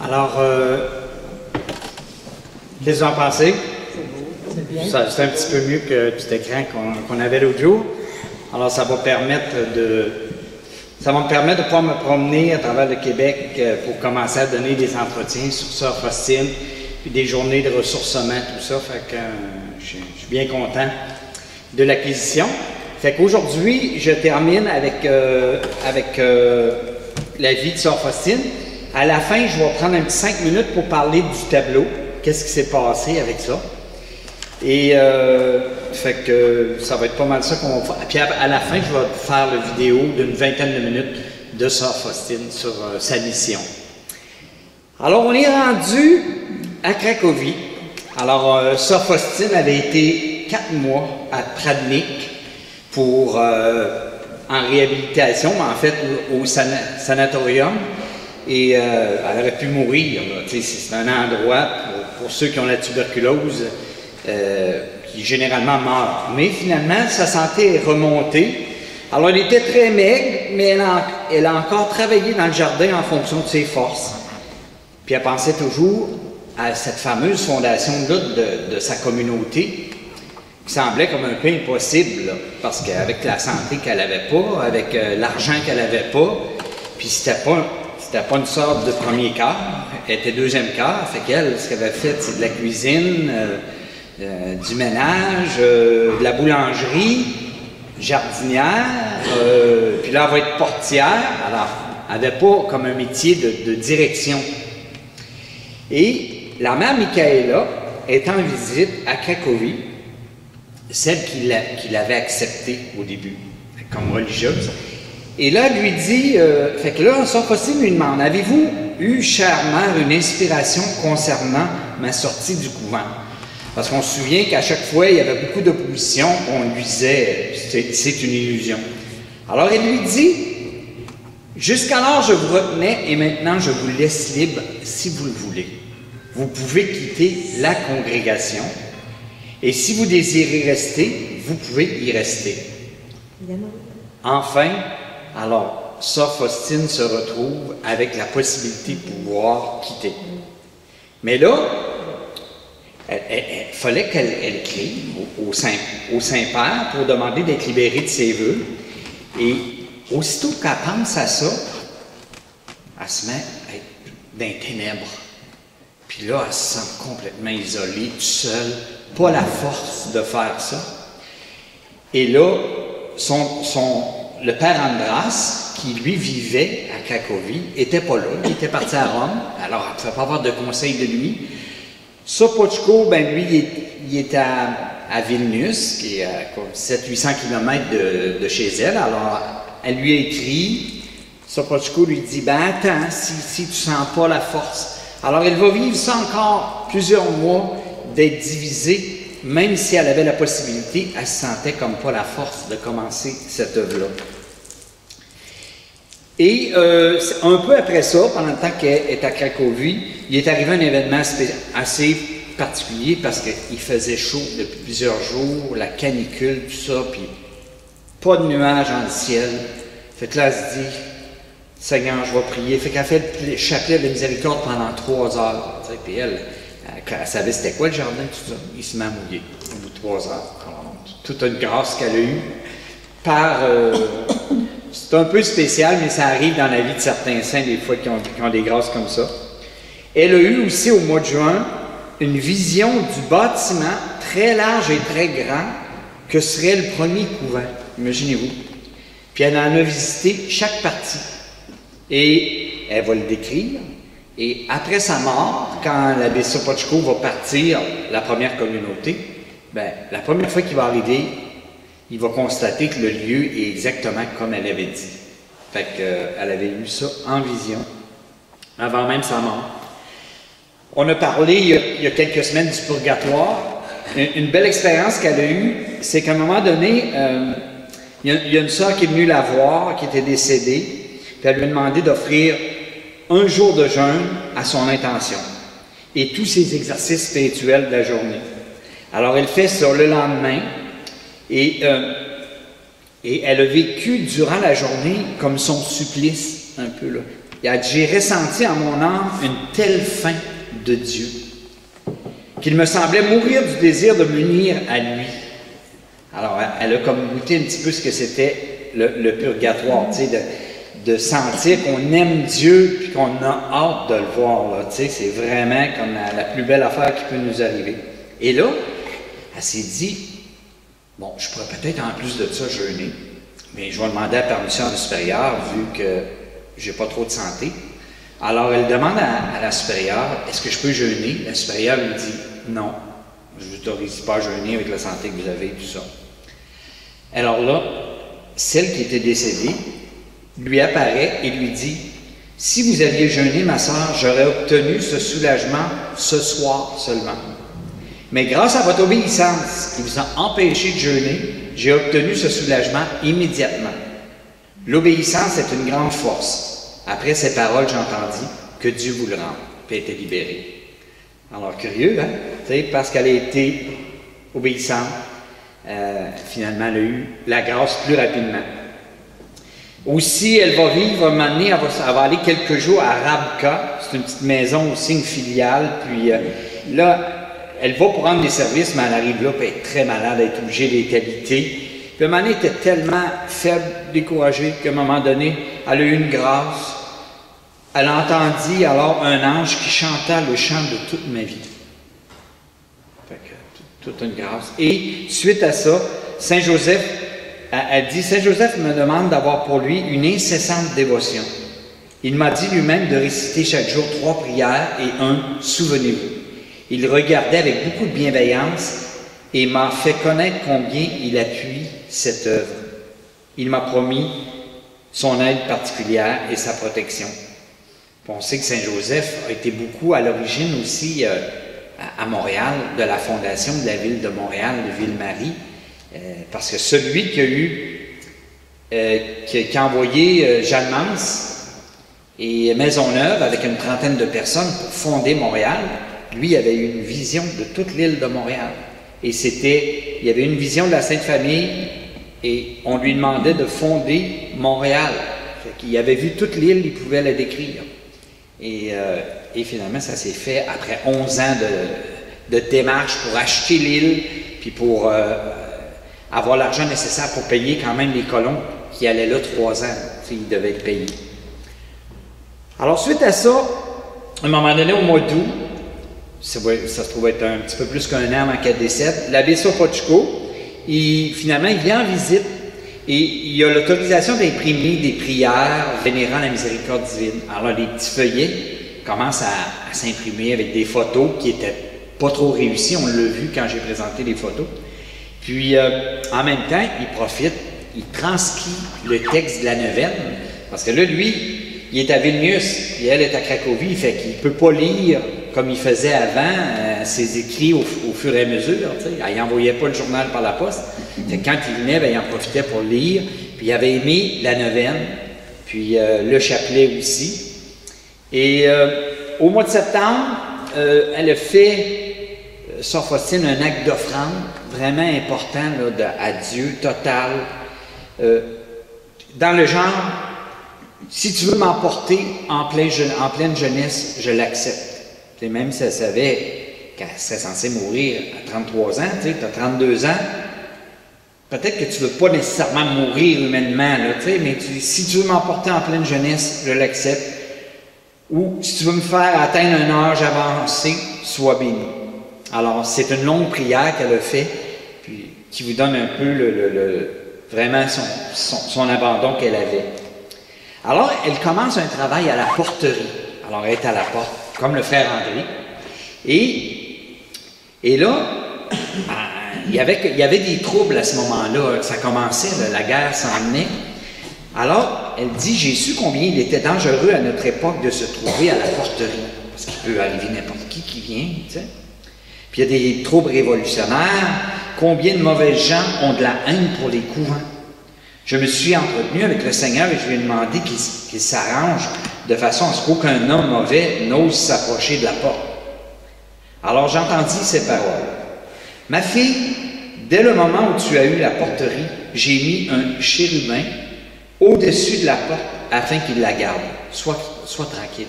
Alors, qu'est-ce que vous en pensez? C'est bien. C'est un petit peu mieux que le petit écran qu'on avait l'autre jour. Alors, ça va me permettre de pouvoir me promener à travers le Québec pour commencer à donner des entretiens sur Surf Austin, puis des journées de ressourcement, tout ça. Fait que je suis bien content de l'acquisition. Fait qu'aujourd'hui, je termine avec la vie de Surf Austin. À la fin, je vais prendre un petit 5 minutes pour parler du tableau. Qu'est-ce qui s'est passé avec ça? Et fait que ça va être pas mal ça qu'on va faire. Puis à la fin, je vais faire la vidéo d'une vingtaine de minutes de Surf Austin sur sa mission. Alors, on est rendu à Cracovie. Alors, Surf Austin avait été 4 mois à Pradnik pour en réhabilitation, mais en fait au sanatorium. Et elle aurait pu mourir. C'est un endroit pour ceux qui ont la tuberculose qui généralement meurent. Mais finalement, sa santé est remontée. Alors, elle était très maigre, mais elle a encore travaillé dans le jardin en fonction de ses forces. Puis elle pensait toujours à cette fameuse fondation-là de sa communauté, qui semblait comme un peu impossible, là, parce qu'avec la santé qu'elle n'avait pas, avec l'argent qu'elle n'avait pas, puis c'était pas une sorte de premier quart, elle était deuxième quart, fait qu'elle, ce qu'elle avait fait, c'est de la cuisine, du ménage, de la boulangerie, jardinière, puis là, elle va être portière, alors, elle n'avait pas comme un métier de direction. Et la mère Michaela est en visite à Cracovie, celle qui l'avait acceptée au début, comme religieuse. Et là, elle lui dit, fait que là, Surf Austin lui demande, avez-vous eu, chère mère, une inspiration concernant ma sortie du couvent? Parce qu'on se souvient qu'à chaque fois, il y avait beaucoup d'opposition, on lui disait, c'est une illusion. Alors, elle lui dit, jusqu'alors je vous retenais et maintenant je vous laisse libre si vous le voulez. Vous pouvez quitter la congrégation et si vous désirez rester, vous pouvez y rester. Enfin, alors, Surf Austin se retrouve avec la possibilité de pouvoir quitter. Mais là, il fallait qu'elle écrive au Saint-Père pour demander d'être libérée de ses vœux. Et aussitôt qu'elle pense à ça, elle se met à être dans les ténèbres. Puis là, elle se sent complètement isolée, toute seule, pas la force de faire ça. Et là, le père Andras, qui lui vivait à Cracovie, n'était pas là, il était parti à Rome, alors elle ne pouvait pas avoir de conseil de lui. Sopochko, ben lui, il est à Vilnius, qui est à 700-800 km de chez elle, alors elle lui a écrit, Sopochko lui dit, ben attends, si tu ne sens pas la force. Alors elle va vivre ça encore plusieurs mois, d'être divisée, même si elle avait la possibilité, elle se sentait comme pas la force de commencer cette œuvre-là. Et un peu après ça, pendant le temps qu'elle est à Cracovie, il est arrivé un événement assez particulier parce qu'il faisait chaud depuis plusieurs jours, la canicule, tout ça, puis pas de nuages dans le ciel. Fait que là, elle se dit, Seigneur, je vais prier. Fait qu'elle fait le chapelet de miséricorde pendant 3 heures. Puis elle savait c'était quoi le jardin, tout ça. Il se met à mouiller au bout de 3 heures. Alors, toute une grâce qu'elle a eue par... c'est un peu spécial, mais ça arrive dans la vie de certains saints, des fois, qui ont des grâces comme ça. Elle a eu aussi, au mois de juin, une vision du bâtiment très large et très grand que serait le premier couvent. Imaginez-vous. Puis elle en a visité chaque partie. Et elle va le décrire. Et après sa mort, quand l'abbé Sopochko va partir, la première communauté, ben, la première fois qu'il va arriver, il va constater que le lieu est exactement comme elle avait dit. Fait qu'elle avait eu ça en vision, avant même sa mort. On a parlé il y a quelques semaines du purgatoire. Une belle expérience qu'elle a eue, c'est qu'à un moment donné, il y a une sœur qui est venue la voir, qui était décédée, puis elle lui a demandé d'offrir un jour de jeûne à son intention et tous ses exercices spirituels de la journée. Alors elle fait ça le lendemain et elle a vécu durant la journée comme son supplice, un peu là. il a dit, j'ai ressenti en mon âme une telle faim de Dieu qu'il me semblait mourir du désir de m'unir à lui. Alors, elle a comme goûté un petit peu ce que c'était le purgatoire, tu sais, de sentir qu'on aime Dieu puis qu'on a hâte de le voir, là, tu sais, c'est vraiment comme la plus belle affaire qui peut nous arriver. Et là, elle s'est dit, bon, je pourrais peut-être en plus de ça jeûner, mais je vais demander la permission à la supérieure vu que j'ai pas trop de santé. Alors, elle demande à la supérieure, est-ce que je peux jeûner? La supérieure lui dit, non, je ne vous autorise pas à jeûner avec la santé que vous avez et tout ça. Alors là, celle qui était décédée lui apparaît et lui dit, si vous aviez jeûné, ma sœur, j'aurais obtenu ce soulagement ce soir seulement. Mais grâce à votre obéissance qui vous a empêché de jeûner, j'ai obtenu ce soulagement immédiatement. L'obéissance est une grande force. Après ces paroles, j'entendis que Dieu vous le rende, puis elle était libérée. Alors, curieux, hein? T'sais, parce qu'elle a été obéissante, finalement, elle a eu la grâce plus rapidement. Aussi, elle va vivre, m'amener, elle va aller quelques jours à Rabka, c'est une petite maison aussi, une filiale, puis là, elle va pour rendre des services, mais elle arrive là, puis elle est très malade, elle est obligée d'être habitée. Puis à un moment donné, elle était tellement faible, découragée, qu'à un moment donné, elle a eu une grâce. Elle entendit alors un ange qui chanta le chant de toute ma vie. Fait que, toute une grâce. Et suite à ça, Saint Joseph, elle dit, Saint Joseph me demande d'avoir pour lui une incessante dévotion. Il m'a dit lui-même de réciter chaque jour 3 prières et un « Souvenez-vous ». Il regardait avec beaucoup de bienveillance et m'a fait connaître combien il appuie cette œuvre. Il m'a promis son aide particulière et sa protection. On sait que Saint-Joseph a été beaucoup à l'origine aussi à Montréal, de la fondation de la ville de Montréal, de Ville-Marie, parce que celui qui a envoyé Jeanne Mance et Maisonneuve avec une trentaine de personnes pour fonder Montréal, lui avait eu une vision de toute l'île de Montréal. Et il y avait une vision de la Sainte Famille et on lui demandait de fonder Montréal. Il avait vu toute l'île, il pouvait la décrire. Et finalement, ça s'est fait après 11 ans de démarches pour acheter l'île, puis pour avoir l'argent nécessaire pour payer quand même les colons qui allaient là 3 ans. Ils devaient être payés. Alors, suite à ça, à un moment donné, au mois d'août, ça se trouve être un petit peu plus qu'un an avant qu'elle décède, l'abbé Sopocko, finalement, il vient en visite et il a l'autorisation d'imprimer des prières vénérant la miséricorde divine. Alors là, les petits feuillets commencent à s'imprimer avec des photos qui n'étaient pas trop réussies. On l'a vu quand j'ai présenté les photos. Puis, en même temps, il profite, il transcrit le texte de la neuvaine, parce que là, lui, il est à Vilnius, et elle est à Cracovie, fait qu'il ne peut pas lire comme il faisait avant ses écrits au fur et à mesure. Il n'envoyait pas le journal par la poste. Fait que quand il venait, bien, il en profitait pour lire. Puis il avait aimé la neuvaine, puis le chapelet aussi. Et au mois de septembre, elle a fait, Sœur Faustine, un acte d'offrande vraiment important là, à Dieu, total. Dans le genre, si tu veux m'emporter en pleine jeunesse, je l'accepte. Même si elle savait qu'elle serait censée mourir à 33 ans, tu as 32 ans, peut-être que tu ne veux pas nécessairement mourir humainement, là, mais si tu veux m'emporter en pleine jeunesse, je l'accepte. Ou si tu veux me faire atteindre un âge avancé, sois béni. Alors, c'est une longue prière qu'elle a fait, puis qui vous donne un peu vraiment son abandon qu'elle avait. Alors, elle commence un travail à la porterie. Alors, elle est à la porte, comme le frère André. Et là, il y avait des troubles à ce moment-là. Ça commençait, la guerre s'en venait. Alors, elle dit, j'ai su combien il était dangereux à notre époque de se trouver à la porterie. Parce qu'il peut arriver n'importe qui vient, tu sais. Puis il y a des troubles révolutionnaires. Combien de mauvais gens ont de la haine pour les couvents. Je me suis entretenu avec le Seigneur et je lui ai demandé qu'il s'arrange de façon à ce qu'aucun homme mauvais n'ose s'approcher de la porte. Alors j'entendis ces paroles. Ma fille, dès le moment où tu as eu la porterie, j'ai mis un chérubin au-dessus de la porte afin qu'il la garde. Sois sois tranquille.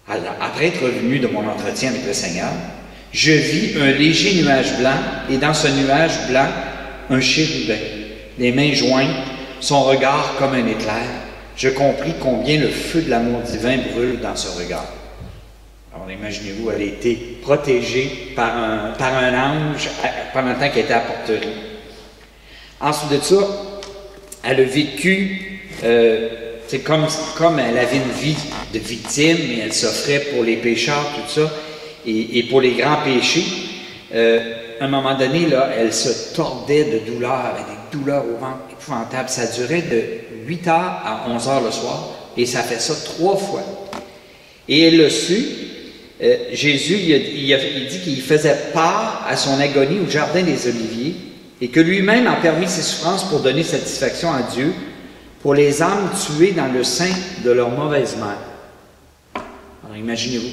Alors, après être revenu de mon entretien avec le Seigneur, je vis un léger nuage blanc, et dans ce nuage blanc, un chérubin, les mains jointes, son regard comme un éclair. Je compris combien le feu de l'amour divin brûle dans ce regard. Alors imaginez-vous, elle a été protégée par un ange pendant le temps qu'elle était à porterie. Ensuite de ça, elle a vécu, c'est comme elle avait une vie de victime, et elle s'offrait pour les pécheurs, tout ça, et pour les grands péchés. À un moment donné, là, elle se tordait de douleur, avec des douleurs au ventre épouvantables. Ça durait de 8 heures à 11 heures le soir, et ça fait ça 3 fois. Et elle l'a su. Jésus, il dit qu'il faisait part à son agonie au jardin des Oliviers, et que lui-même a permis ses souffrances pour donner satisfaction à Dieu, pour les âmes tuées dans le sein de leur mauvaise mère. Alors imaginez-vous.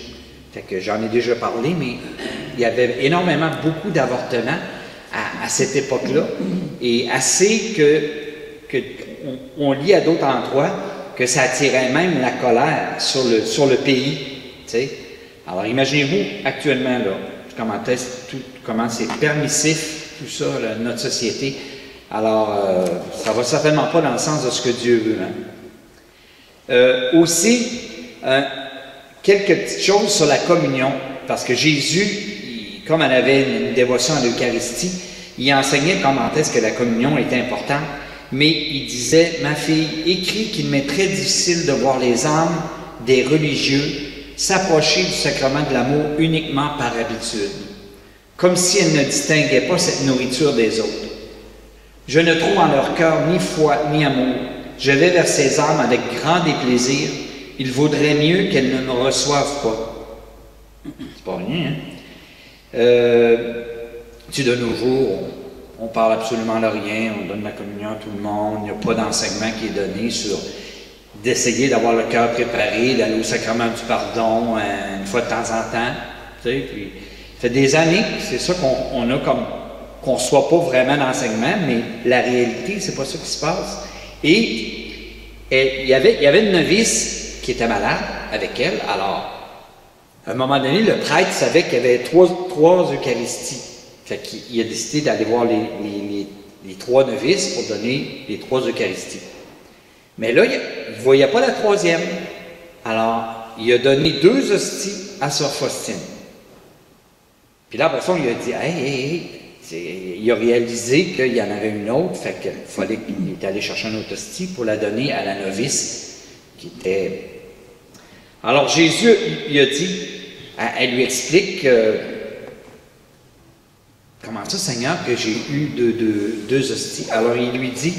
Fait que j'en ai déjà parlé, mais il y avait énormément, beaucoup d'avortements à cette époque-là, et assez on lit à d'autres endroits que ça attirait même la colère sur le pays. T'sais. Alors imaginez-vous actuellement là, comment c'est permissif tout ça, là, notre société. Alors ça ne va certainement pas dans le sens de ce que Dieu veut. Hein. Aussi, quelques petites choses sur la communion, parce que Jésus, comme elle avait une dévotion à l'Eucharistie, il enseignait comment est-ce que la communion était importante, mais il disait, ma fille, écris qu'il m'est très difficile de voir les âmes des religieux s'approcher du sacrement de l'amour uniquement par habitude, comme si elles ne distinguaient pas cette nourriture des autres. Je ne trouve en leur cœur ni foi ni amour. Je vais vers ces âmes avec grand déplaisir. Il vaudrait mieux qu'elles ne me reçoivent pas. C'est pas rien, hein? De nos jours, on parle absolument de rien, on donne la communion à tout le monde, il n'y a pas d'enseignement qui est donné sur d'essayer d'avoir le cœur préparé, d'aller au sacrement du pardon une fois de temps en temps. Tu sais, puis, ça fait des années, c'est ça qu'on a comme qu'on ne reçoit pas vraiment d'enseignement, mais la réalité, c'est pas ça qui se passe. Et il y avait une novice qui était malade avec elle. Alors, à un moment donné, le prêtre savait qu'il y avait trois Eucharisties. Fait qu'il a décidé d'aller voir les 3 novices pour donner les 3 Eucharisties. Mais là, il ne voyait pas la 3e. Alors, il a donné 2 hosties à Sœur Faustine. Puis là, après ça, il a dit, hey. Il a réalisé qu'il y en avait une autre, fait qu'il fallait qu'il est allé chercher une autre hostie pour la donner à la novice qui était. Alors Jésus, il a dit, elle lui explique comment ça, Seigneur, que j'ai eu 2 hosties. Alors il lui dit,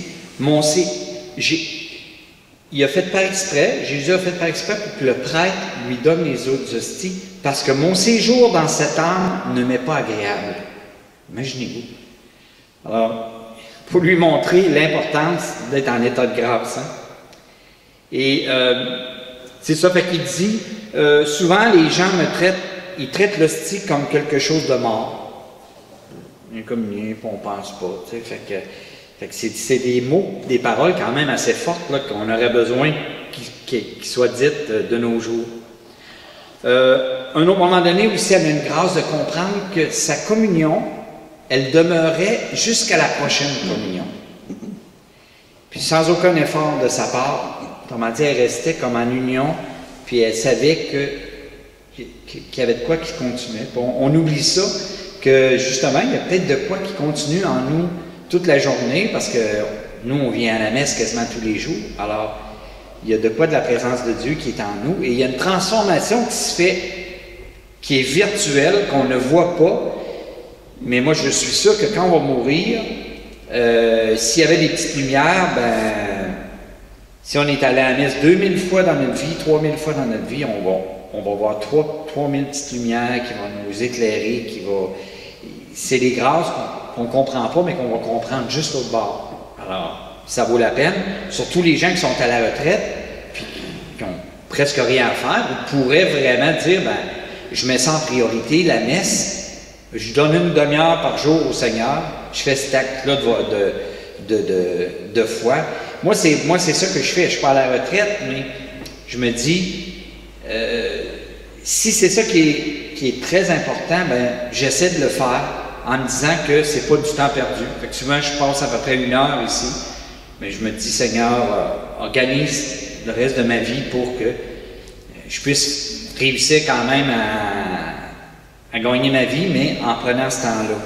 il a fait par exprès, Jésus a fait par exprès pour que le prêtre lui donne les autres hosties, parce que mon séjour dans cette âme ne m'est pas agréable. Imaginez-vous. Alors, pour lui montrer l'importance d'être en état de grâce. Hein? Et c'est ça, fait qu'il dit, souvent les gens ils traitent l'hostie comme quelque chose de mort. Un communion, on ne pense pas. Tu sais, fait que c'est des mots, des paroles quand même assez fortes là, qu'on aurait besoin qu'ils soient dites de nos jours. Un autre moment donné aussi, elle a une grâce de comprendre que sa communion, elle demeurait jusqu'à la prochaine communion. Puis sans aucun effort de sa part, autrement dit, elle restait comme en union, puis elle savait qu'il y avait de quoi qui continuait. Puis on oublie ça, que justement, il y a peut-être de quoi qui continue en nous toute la journée, parce que nous, on vient à la messe quasiment tous les jours. Alors, il y a de quoi de la présence de Dieu qui est en nous, et il y a une transformation qui se fait, qui est virtuelle, qu'on ne voit pas. Mais moi, je suis sûr que quand on va mourir, s'il y avait des petites lumières, si on est allé à la messe 2000 fois dans notre vie, 3000 fois dans notre vie, on va voir 3000 petites lumières qui vont nous éclairer, c'est des grâces qu'on ne comprend pas, mais qu'on va comprendre juste au bord. Alors, ça vaut la peine. Surtout les gens qui sont à la retraite, puis qui n'ont presque rien à faire, vous pourrez vraiment dire, je mets ça en priorité, la messe. Je donne une demi-heure par jour au Seigneur. Je fais cet acte-là de foi. Moi, c'est ça que je fais. Je suis pas à la retraite, mais je me dis, si c'est ça qui est très important, ben, j'essaie de le faire en me disant que c'est pas du temps perdu. Fait que souvent, je passe à peu près 1 heure ici, mais je me dis, Seigneur, organise le reste de ma vie pour que je puisse réussir quand même à gagner ma vie, mais en prenant ce temps-là.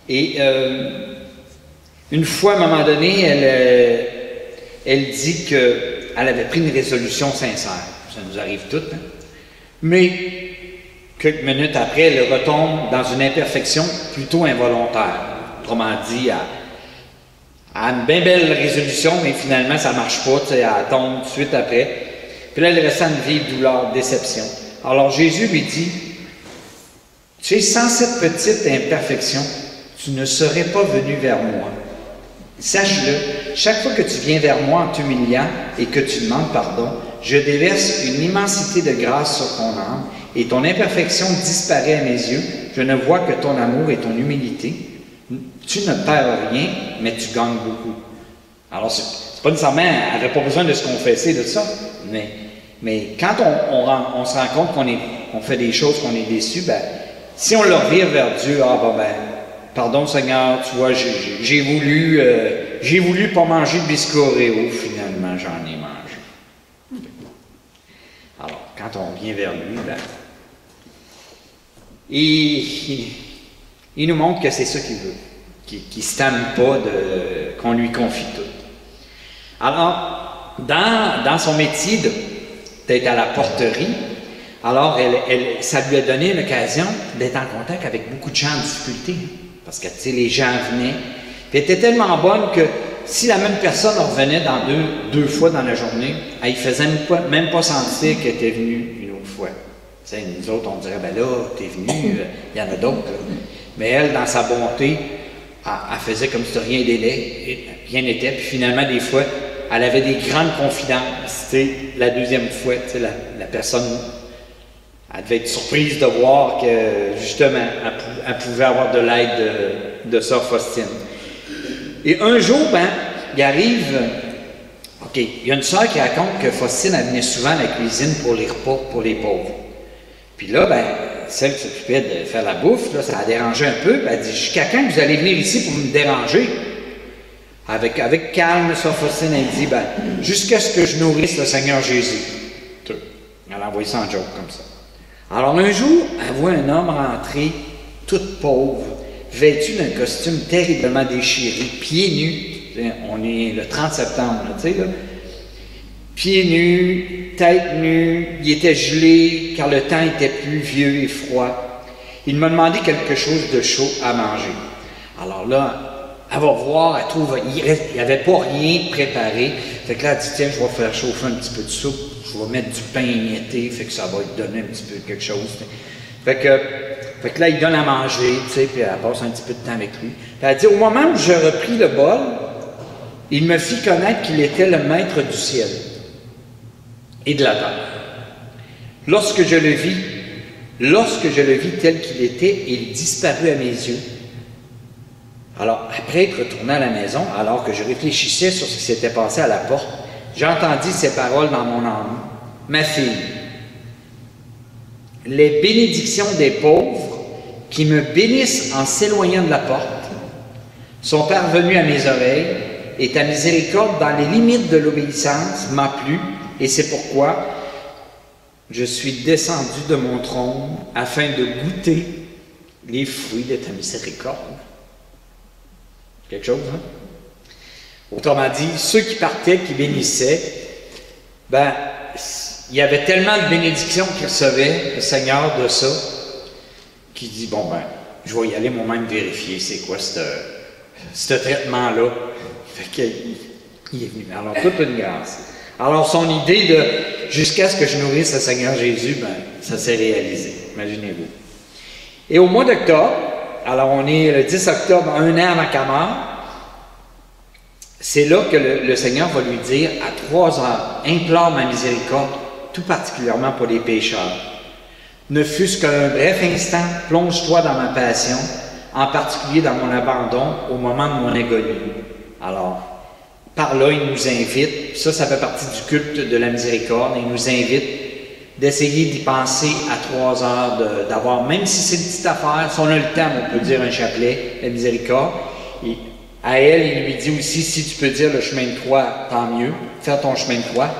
Et une fois, à un moment donné, elle dit qu'elle avait pris une résolution sincère. Ça nous arrive toutes, hein? Mais quelques minutes après, elle retombe dans une imperfection plutôt involontaire. Autrement dit, à une bien belle résolution, mais finalement, ça ne marche pas, elle tombe tout de suite après. Puis là, elle ressent une vive douleur, déception. Alors Jésus lui dit, tu sais, sans cette petite imperfection, tu ne serais pas venu vers moi. Sache-le, chaque fois que tu viens vers moi en t'humiliant et que tu demandes pardon, je déverse une immensité de grâce sur ton âme et ton imperfection disparaît à mes yeux. Je ne vois que ton amour et ton humilité. Tu ne perds rien, mais tu gagnes beaucoup. Alors, c'est pas nécessairement, elle n'avait pas besoin de se confesser de ça, mais quand on se rend compte qu'on fait des choses, qu'on est déçu, ben, si on le revire vers Dieu, pardon Seigneur, tu vois, j'ai voulu pas manger de biscuits Oreo, finalement j'en ai mangé. Alors, quand on vient vers lui, ben, il nous montre que c'est ça qu'il veut, qu'il ne se tame pas qu'on lui confie tout. Alors, dans son métier d'être à la porterie, alors ça lui a donné l'occasion d'être en contact avec beaucoup de gens en difficulté. Parce que, tu sais, les gens venaient. Puis elle était tellement bonne que si la même personne revenait dans deux fois dans la journée, elle ne faisait même pas sentir qu'elle était venue une autre fois. Tu sais, nous autres, on dirait, ben là, t'es venu, il y en a d'autres. Mais elle, dans sa bonté, elle faisait comme si rien n'était. Puis finalement, des fois, elle avait des grandes confidences. Tu sais, la deuxième fois, tu sais, la personne, elle devait être surprise de voir que, justement, elle pouvait avoir de l'aide de sœur Faustine. Et un jour, ben, il arrive, OK, il y a une sœur qui raconte que Faustine, elle venait souvent à la cuisine pour les repas pour les pauvres. Puis là, ben, celle qui s'occupait de faire la bouffe, là, ça a dérangé un peu. Elle dit, jusqu'à quand vous allez venir ici pour me déranger? Avec calme, sœur Faustine, elle dit, ben, jusqu'à ce que je nourrisse le Seigneur Jésus. Elle a envoyé ça en joke comme ça. Alors un jour, elle voit un homme rentrer, toute pauvre, vêtu d'un costume terriblement déchiré, pieds nus. On est le 30 septembre, tu sais, là. Pieds nus, tête nue, il était gelé, car le temps était pluvieux et froid. Il m'a demandé quelque chose de chaud à manger. Alors là, elle va voir, elle trouve, il n'y avait pas rien préparé. Fait que là, elle dit, tiens, je vais faire chauffer un petit peu de soupe. Je vais mettre du pain émietté, fait que ça va lui donner un petit peu quelque chose. Fait que là, il donne à manger, tu sais, puis elle passe un petit peu de temps avec lui. Puis elle dit, au moment où je repris le bol, il me fit connaître qu'il était le maître du ciel et de la terre. Lorsque je le vis tel qu'il était, il disparut à mes yeux. Alors, après être retourné à la maison, alors que je réfléchissais sur ce qui s'était passé à la porte, j'entendis ces paroles dans mon âme. Ma fille, les bénédictions des pauvres qui me bénissent en s'éloignant de la porte sont parvenues à mes oreilles et ta miséricorde dans les limites de l'obéissance m'a plu et c'est pourquoi je suis descendu de mon trône afin de goûter les fruits de ta miséricorde. Quelque chose, hein? Autrement dit, ceux qui partaient, qui bénissaient, ben, il y avait tellement de bénédictions qu'ils recevaient, le Seigneur, de ça, qu'il dit, bon, ben, je vais y aller moi-même vérifier c'est quoi ce traitement-là. Fait qu'il est venu. Alors, toute une grâce. Alors, son idée de, jusqu'à ce que je nourrisse le Seigneur Jésus, ben, ça s'est réalisé. Imaginez-vous. Et au mois d'octobre, alors on est le 10 octobre, 1 an avant qu'elle meure, c'est là que le Seigneur va lui dire, à 3 heures, implore ma miséricorde, tout particulièrement pour les pécheurs. Ne fût-ce qu'un bref instant, plonge-toi dans ma passion, en particulier dans mon abandon, au moment de mon agonie. Alors, par là, il nous invite, ça fait partie du culte de la miséricorde, il nous invite d'essayer d'y penser à 3 heures, d'avoir, même si c'est une petite affaire, si on a le temps, on peut dire un chapelet, la miséricorde. Et à elle, il lui dit aussi, si tu peux dire le chemin de croix, tant mieux, faire ton chemin de croix.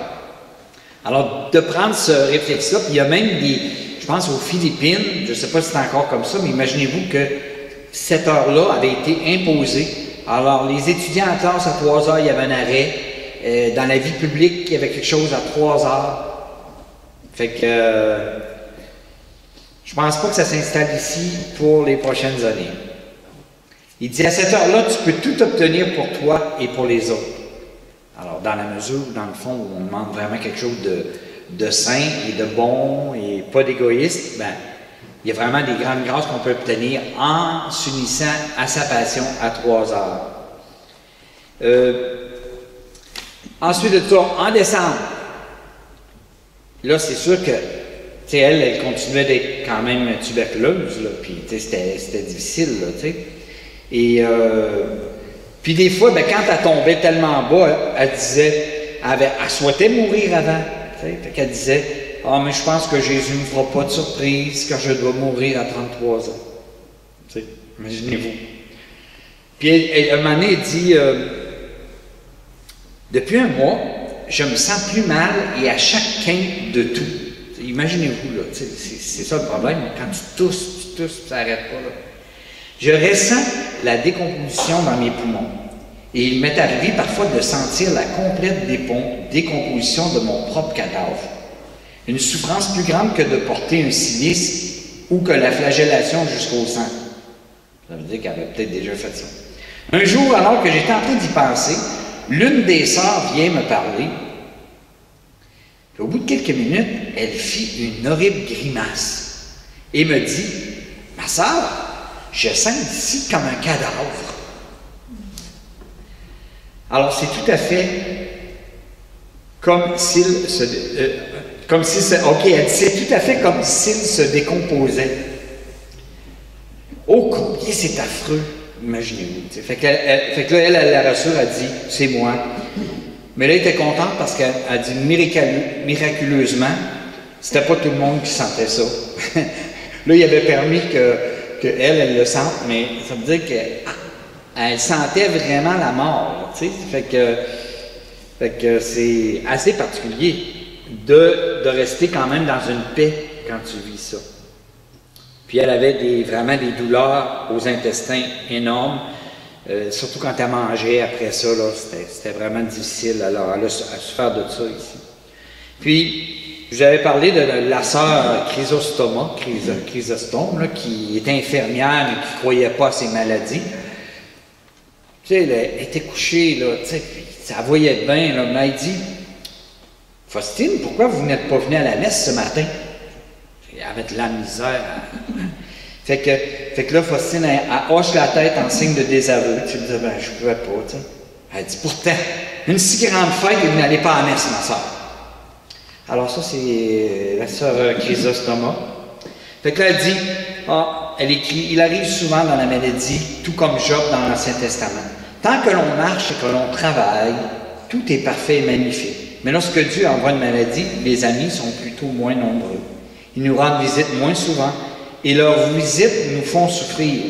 Alors, de prendre ce réflexe-là, puis il y a même des, je pense aux Philippines, je ne sais pas si c'est encore comme ça, mais imaginez-vous que cette heure-là avait été imposée. Alors, les étudiants en classe à 3 heures, il y avait un arrêt. Dans la vie publique, il y avait quelque chose à 3 heures. Fait que je pense pas que ça s'installe ici pour les prochaines années. Il dit, à cette heure-là, tu peux tout obtenir pour toi et pour les autres. Alors, dans la mesure, dans le fond, où on demande vraiment quelque chose de sain et de bon et pas d'égoïste, ben, il y a vraiment des grandes grâces qu'on peut obtenir en s'unissant à sa passion à 3 heures. Ensuite de ça, en décembre, là, c'est sûr que, tu sais, elle continuait d'être quand même tuberculeuse, là, puis, tu sais, c'était difficile, là, tu sais. Et, puis des fois, ben, quand elle tombait tellement bas, elle disait, elle souhaitait mourir avant, tu sais, fait qu'elle disait, « Ah, mais je pense que Jésus ne me fera pas de surprise, car je dois mourir à 33 ans. » Tu sais, imaginez-vous. Puis, un moment donné, elle dit, « Depuis un mois, je me sens plus mal et à chaque quinte de tout. » Imaginez-vous, là, c'est ça le problème. Quand tu tousses, ça n'arrête pas. Là. Je ressens la décomposition dans mes poumons. Et il m'est arrivé parfois de sentir la complète décomposition de mon propre cadavre. Une souffrance plus grande que de porter un cilice ou que la flagellation jusqu'au sang. Ça veut dire qu'elle avait peut-être déjà fait ça. Un jour, alors que j'étais en train d'y penser, l'une des sœurs vient me parler. Puis au bout de quelques minutes, elle fit une horrible grimace et me dit, « Ma sœur, je sens ici comme un cadavre. » Alors c'est tout à fait comme s'il se... ok, elle dit, c'est tout à fait comme s'il se décomposait. Oh, combien c'est affreux! Imaginez-vous. Fait que là, elle la rassure, elle dit, c'est moi. Mais là, elle était contente parce qu'elle dit miraculeusement, c'était pas tout le monde qui sentait ça. Là, il avait permis qu'elle le sente, mais ça veut dire qu'elle sentait vraiment la mort. Tu sais? Fait que c'est assez particulier de rester quand même dans une paix quand tu vis ça. Puis elle avait vraiment des douleurs aux intestins énormes, surtout quand elle mangeait après ça, c'était vraiment difficile. Alors elle a souffert de ça ici. Puis, je vous avais parlé de la sœur Chrysostome, qui était infirmière mais qui ne croyait pas à ses maladies. Tu sais, elle était couchée, là, tu sais, puis ça voyait bien, là, mais elle dit, « Faustine, pourquoi vous n'êtes pas venue à la messe ce matin? » Avec de la misère. Fait que là, Faustine, elle hoche la tête en signe de désaveu. Tu me dis, ben, je ne pouvais pas, tu sais. Elle dit, pourtant, une si grande fête et vous n'allez pas à la messe, ma soeur. Alors ça, c'est la sœur Chrysostome. Fait que là, elle dit, elle écrit, il arrive souvent dans la maladie, tout comme Job dans l'Ancien Testament. Tant que l'on marche et que l'on travaille, tout est parfait et magnifique. Mais lorsque Dieu envoie une maladie, les amis sont plutôt moins nombreux. Ils nous rendent visite moins souvent et leurs visites nous font souffrir.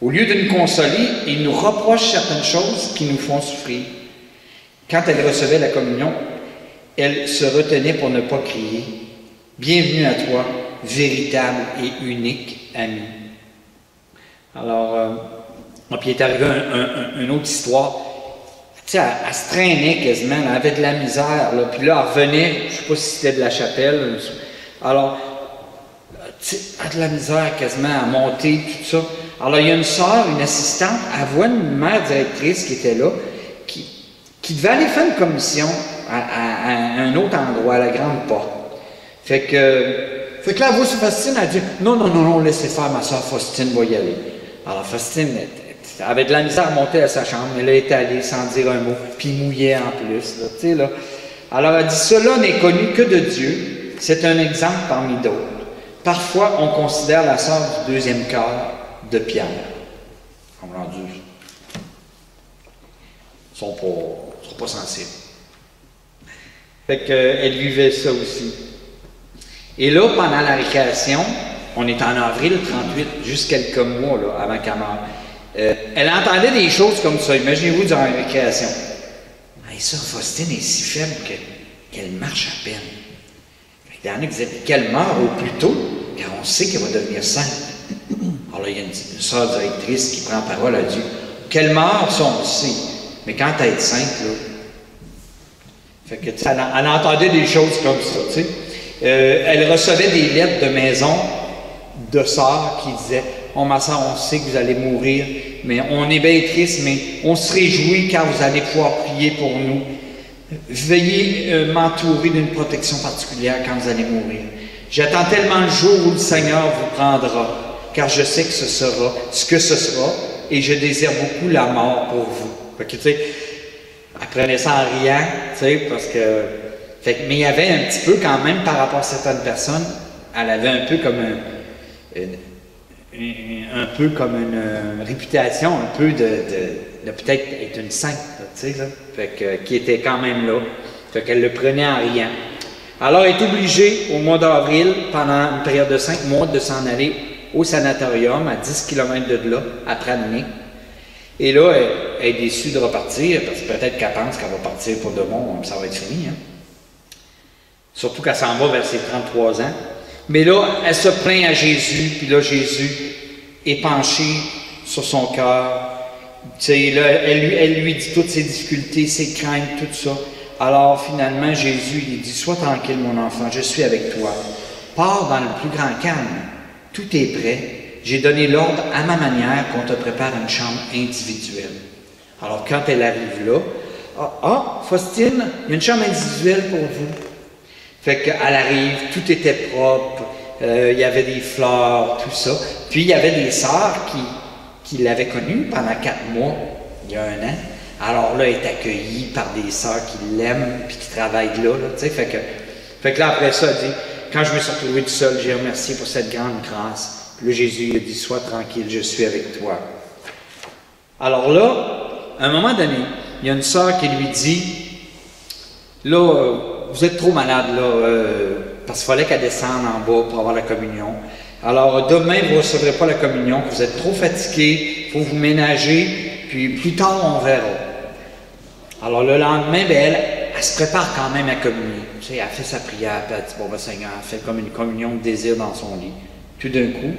Au lieu de nous consoler, ils nous reprochent certaines choses qui nous font souffrir. Quand elle recevait la communion, elle se retenait pour ne pas crier. Bienvenue à toi, véritable et unique ami. Alors, puis il est arrivé une autre histoire. Tu sais, elle se traînait quasiment, elle avait de la misère, là, puis là, elle revenait, je ne sais pas si c'était de la chapelle. Alors, tu sais, elle a de la misère quasiment à monter, tout ça. Alors, il y a une sœur, une assistante, elle voit une mère directrice qui était là, qui devait aller faire une commission à un autre endroit, à la grande porte. Fait que là, elle voit sur Faustine, elle dit « Non, laissez faire, ma sœur Faustine va y aller. » Alors, Faustine avait de la misère à monter à sa chambre, mais elle est allée sans dire un mot, puis mouillait en plus, là, tu sais, là. Alors, elle dit « Cela n'est connu que de Dieu, c'est un exemple parmi d'autres. Parfois, on considère la sœur du deuxième cœur de Pierre. » sont pas sensibles. Fait qu'elle vivait ça aussi. Et là, pendant la récréation, on est en avril 38, juste quelques mois là, avant qu'elle meure. Elle entendait des choses comme ça. Imaginez-vous durant la récréation. Hey, ça, Faustine est si faible qu'elle marche à peine. Il y en a qui disaient qu'elle meurt au plus tôt, car on sait qu'elle va devenir sainte. Alors là, il y a une sœur directrice qui prend parole, elle dit qu'elle meurt, ça on le sait. Mais quand elle est sainte, là. Fait que, elle entendait des choses comme ça, tu sais. Elle recevait des lettres de maison de sœurs qui disaient oh, ma sœur, on sait que vous allez mourir, mais on est bien triste, mais on se réjouit car vous allez pouvoir prier pour nous. Veuillez m'entourer d'une protection particulière quand vous allez mourir. J'attends tellement le jour où le Seigneur vous prendra, car je sais que ce sera ce que ce sera, et je désire beaucoup la mort pour vous. Fait que, tu sais, elle prenait ça en riant, tu sais, parce que... Fait que, mais il y avait un petit peu quand même, par rapport à certaines personnes, elle avait un peu comme une réputation, un peu de peut-être être une sainte, tu sais, là. Fait que, qui était quand même là. Fait qu'elle le prenait en riant. Alors, elle est obligée, au mois d'avril, pendant une période de 5 mois, de s'en aller au sanatorium, à 10 km de là, à Pramnik. Et là, elle est déçue de repartir, parce que peut-être qu'elle pense qu'elle va partir pour de bon, ça va être fini. Hein? Surtout qu'elle s'en va vers ses 33 ans. Mais là, elle se plaint à Jésus, puis là, Jésus est penché sur son cœur. Tu sais, là, elle lui dit toutes ses difficultés, ses craintes, tout ça. Alors, finalement, Jésus, il dit, sois tranquille, mon enfant, je suis avec toi. Pars dans le plus grand calme. Tout est prêt. J'ai donné l'ordre à ma manière qu'on te prépare une chambre individuelle. Alors, quand elle arrive là, Faustine, il y a une chambre individuelle pour vous. Fait qu'elle arrive, tout était propre, il y avait des fleurs, tout ça. Puis, il y avait des sœurs qui l'avaient connue pendant 4 mois, il y a 1 an. Alors là, elle est accueillie par des sœurs qui l'aiment puis qui travaillent là, tu sais. Fait que là, après ça, elle dit, quand je me suis retrouvé tout seul, j'ai remercié pour cette grande grâce. Puis là, Jésus il a dit, sois tranquille, je suis avec toi. Alors là, à un moment donné, il y a une sœur qui lui dit, là, vous êtes trop malade, là, parce qu'il fallait qu'elle descende en bas pour avoir la communion. Alors, demain, vous ne recevrez pas la communion, vous êtes trop fatigué, il faut vous ménager, puis plus tard, on verra. Alors, le lendemain, ben, elle se prépare quand même à communier. Tu sais, elle fait sa prière, puis elle dit, bon, ben, Seigneur, elle fait comme une communion de désir dans son lit. Tout d'un coup,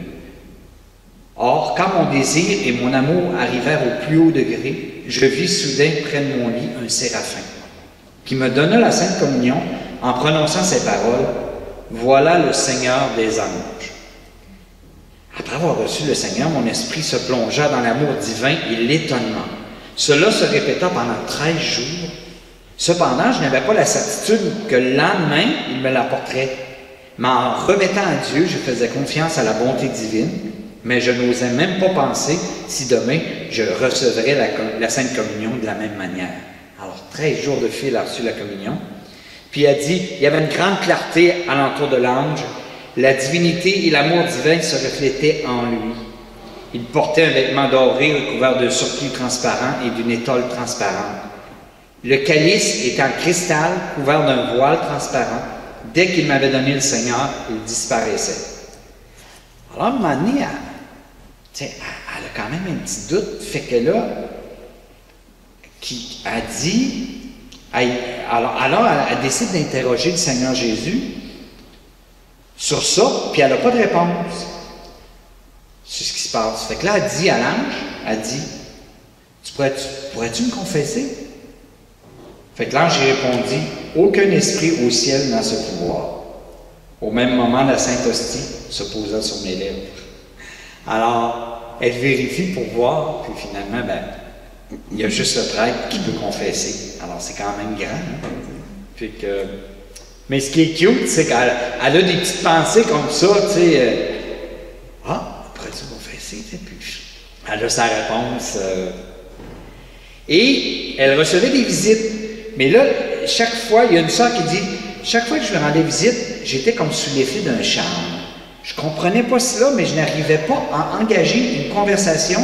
or, quand mon désir et mon amour arrivèrent au plus haut degré, je vis soudain près de mon lit un séraphin, qui me donna la Sainte Communion en prononçant ces paroles, « Voilà le Seigneur des anges ». Après avoir reçu le Seigneur, mon esprit se plongea dans l'amour divin et l'étonnement. Cela se répéta pendant 13 jours. Cependant, je n'avais pas la certitude que le lendemain, il me l'apporterait. Mais en remettant à Dieu, je faisais confiance à la bonté divine, mais je n'osais même pas penser si demain, je recevrais la Sainte Communion de la même manière. Alors, 13 jours de fil, elle a reçu la communion. Puis elle dit, il y avait une grande clarté alentour de l'ange. La divinité et l'amour divin se reflétaient en lui. Il portait un vêtement doré recouvert d'un surplis transparent et d'une étole transparente. Le calice était en cristal, couvert d'un voile transparent. Dès qu'il m'avait donné le Seigneur, il disparaissait. Alors, à un moment donné, elle a quand même un petit doute, fait que là, qui a dit, alors elle décide d'interroger le Seigneur Jésus sur ça, puis elle n'a pas de réponse sur ce qui se passe. Fait que là, elle dit à l'ange, elle dit, pourrais-tu me confesser? Fait que l'ange lui répondit, aucun esprit au ciel n'a ce pouvoir. Au même moment, la Sainte Hostie se posa sur mes lèvres. Alors, elle vérifie pour voir, puis finalement, ben, il y a juste le prêtre qui peut confesser. Alors, c'est quand même grand. Hein? Puis que, mais ce qui est cute, c'est qu'elle a des petites pensées comme ça, tu sais. Pourrais-tu confesser? Puis elle a sa réponse. Et elle recevait des visites. Mais là, chaque fois, il y a une sœur qui dit, chaque fois que je lui rendais visite, j'étais comme sous l'effet d'un charme. Je ne comprenais pas cela, mais je n'arrivais pas à engager une conversation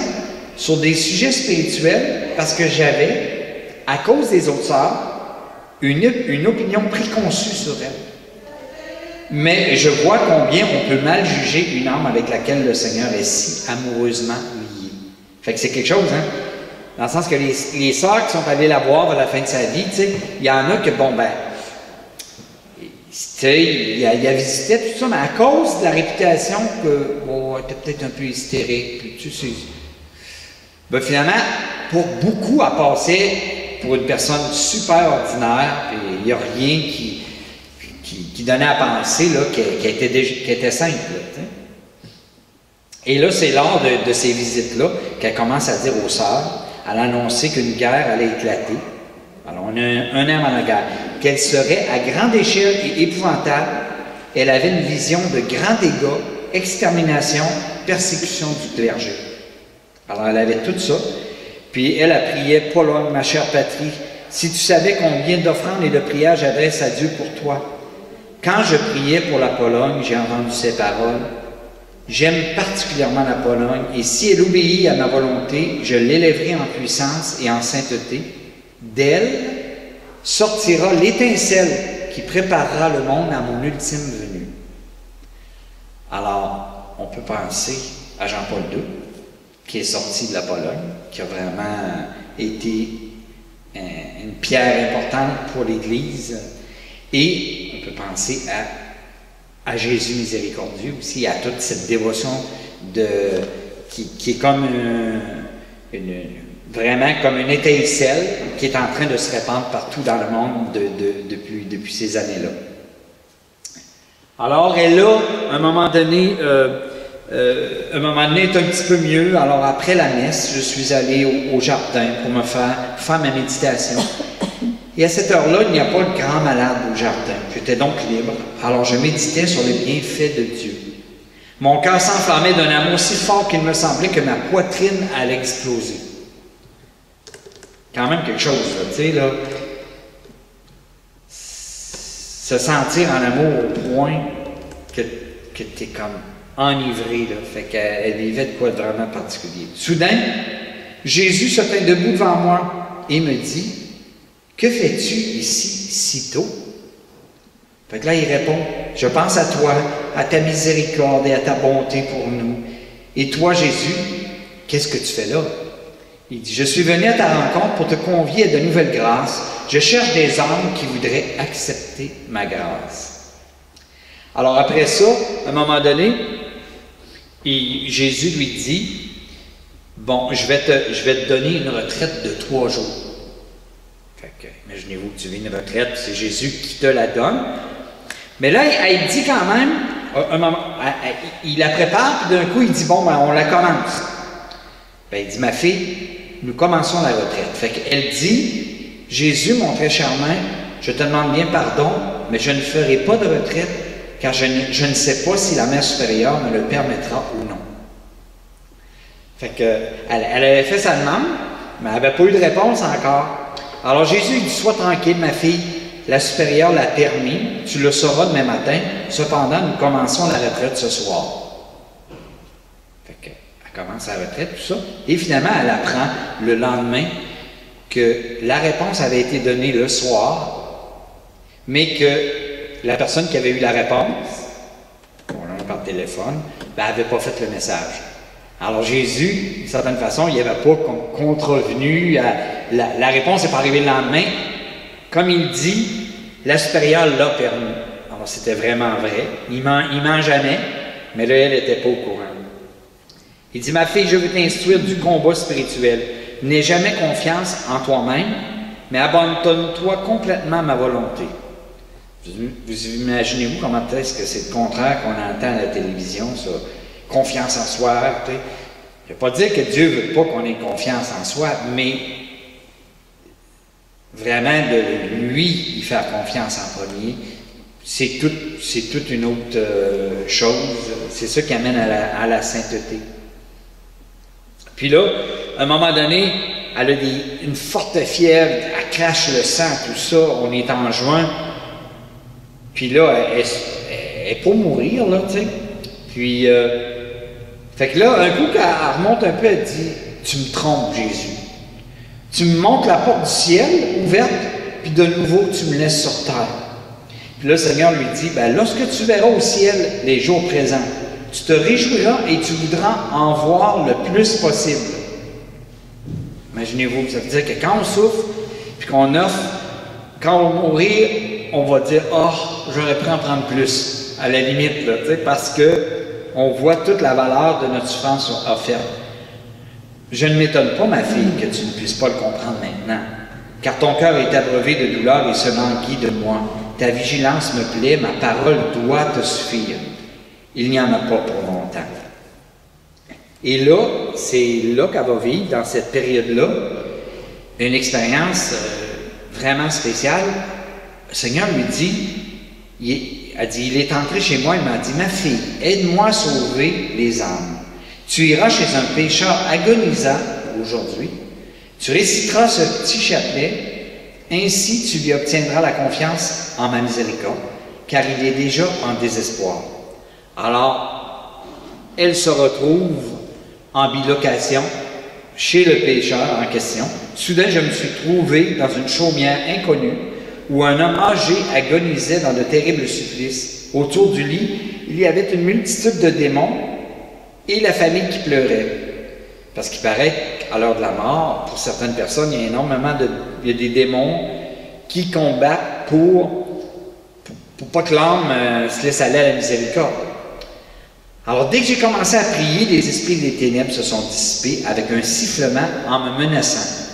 sur des sujets spirituels parce que j'avais à cause des autres sœurs, une opinion préconçue sur elle. Mais je vois combien on peut mal juger une âme avec laquelle le Seigneur est si amoureusement lié. Fait que c'est quelque chose, hein? Dans le sens que les sœurs qui sont allées la voir à la fin de sa vie, tu sais, il y en a que, bon, ben, tu sais, il a visité tout ça, mais à cause de la réputation que, bon, elle était peut-être un peu hystérique, puis tu sais, ben, finalement, pour beaucoup, elle passait pour une personne super ordinaire, puis il n'y a rien qui donnait à penser qu'elle était simple. Là, et là, c'est lors de ces visites-là qu'elle commence à dire aux sœurs, elle a annoncé qu'une guerre allait éclater. Alors, on a un an avant la guerre. Qu'elle serait à grande échelle et épouvantable. Elle avait une vision de grand dégât, extermination, persécution du clergé. Alors, elle avait tout ça. Puis, elle a prié, « Pologne, ma chère patrie, si tu savais combien d'offrandes et de prières j'adresse à Dieu pour toi. Quand je priais pour la Pologne, j'ai entendu ces paroles. J'aime particulièrement la Pologne, et si elle obéit à ma volonté, je l'élèverai en puissance et en sainteté. D'elle sortira l'étincelle qui préparera le monde à mon ultime venue. » Alors, on peut penser à Jean-Paul II, qui est sorti de la Pologne, qui a vraiment été une pierre importante pour l'Église, et on peut penser à Jésus miséricordieux aussi, à toute cette dévotion qui est comme vraiment comme une étincelle qui est en train de se répandre partout dans le monde depuis ces années-là. Alors, elle a, à un moment donné, est un petit peu mieux. Alors, après la messe, je suis allé au jardin pour me faire ma méditation. Et à cette heure-là, il n'y a pas de grand malade au jardin. J'étais donc libre. Alors, je méditais sur les bienfaits de Dieu. Mon cœur s'enflammait d'un amour si fort qu'il me semblait que ma poitrine allait exploser. Quand même quelque chose, là, tu sais, là. Se sentir en amour au point que tu es comme enivré, là. Fait qu'elle vivait de quoi de vraiment particulier. Soudain, Jésus se tint debout devant moi et me dit, « Que fais-tu ici si tôt? » Fait que là, il répond, « Je pense à toi, à ta miséricorde et à ta bonté pour nous. Et toi, Jésus, qu'est-ce que tu fais là? » Il dit, « Je suis venu à ta rencontre pour te convier à de nouvelles grâces. Je cherche des âmes qui voudraient accepter ma grâce. » Alors après ça, à un moment donné, Jésus lui dit, « Bon, je vais te donner une retraite de 3 jours. » Fait que, imaginez-vous que tu vis une retraite, c'est Jésus qui te la donne. Mais là, elle dit quand même, il la prépare, puis d'un coup, il dit, bon, ben, on la commence. Ben, il dit, ma fille, nous commençons la retraite. Fait qu'elle dit, Jésus, mon très charmant, je te demande bien pardon, mais je ne ferai pas de retraite, car je ne sais pas si la mère supérieure me le permettra ou non. Fait qu'elle avait fait sa demande, mais elle n'avait pas eu de réponse encore. Alors Jésus dit, sois tranquille, ma fille, la supérieure l'a permis, tu le sauras demain matin, cependant nous commençons la retraite ce soir. Fait qu'elle commence la retraite, tout ça, et finalement elle apprend le lendemain que la réponse avait été donnée le soir, mais que la personne qui avait eu la réponse, par téléphone, ben, n'avait pas fait le message. Alors Jésus, d'une certaine façon, il n'avait pas contrevenu, la réponse n'est pas arrivée le lendemain. Comme il dit, la supérieure l'a permis. Alors c'était vraiment vrai. Il ment jamais, mais là, elle n'était pas au courant. Il dit, ma fille, je veux t'instruire du combat spirituel. N'aie jamais confiance en toi-même, mais abandonne-toi complètement à ma volonté. Vous imaginez-vous comment est-ce que c'est le contraire qu'on entend à la télévision, ça? Confiance en soi, tu sais. Je ne veux pas dire que Dieu ne veut pas qu'on ait confiance en soi, mais vraiment de lui y faire confiance en premier, c'est toute une autre chose. C'est ça qui amène à la sainteté. Puis là, à un moment donné, elle a une forte fièvre, elle crache le sang, tout ça, on est en juin. Puis là, elle est pour mourir, là, tu sais. Puis, fait que là, un coup qu'elle remonte un peu, elle dit, « Tu me trompes, Jésus. » Tu me montres la porte du ciel ouverte, puis de nouveau, tu me laisses sur terre. Puis là, le Seigneur lui dit, ben, lorsque tu verras au ciel les jours présents, tu te réjouiras et tu voudras en voir le plus possible. Imaginez-vous, ça veut dire que quand on souffre, puis qu'on offre, quand on va mourir, on va dire, oh, j'aurais pu en prendre plus, à la limite, là, parce qu'on voit toute la valeur de notre souffrance offerte. Je ne m'étonne pas, ma fille, que tu ne puisses pas le comprendre maintenant, car ton cœur est abreuvé de douleur et se languit de moi. Ta vigilance me plaît, ma parole doit te suffire. Il n'y en a pas pour longtemps. Et là, c'est là qu'elle va vivre, dans cette période-là, une expérience vraiment spéciale. Le Seigneur lui dit, il est entré chez moi, il m'a dit, ma fille, aide-moi à sauver les âmes. Tu iras chez un pécheur agonisant aujourd'hui, tu réciteras ce petit chapelet, ainsi tu lui obtiendras la confiance en ma miséricorde, car il est déjà en désespoir. Alors, elle se retrouve en bilocation chez le pécheur en question. Soudain, je me suis trouvé dans une chaumière inconnue où un homme âgé agonisait dans de terribles supplices. Autour du lit, il y avait une multitude de démons et la famille qui pleurait. Parce qu'il paraît qu'à l'heure de la mort, pour certaines personnes, il y a énormément il y a des démons qui combattent pour pas que l'âme se laisse aller à la miséricorde. Alors, dès que j'ai commencé à prier, les esprits des ténèbres se sont dissipés avec un sifflement en me menaçant.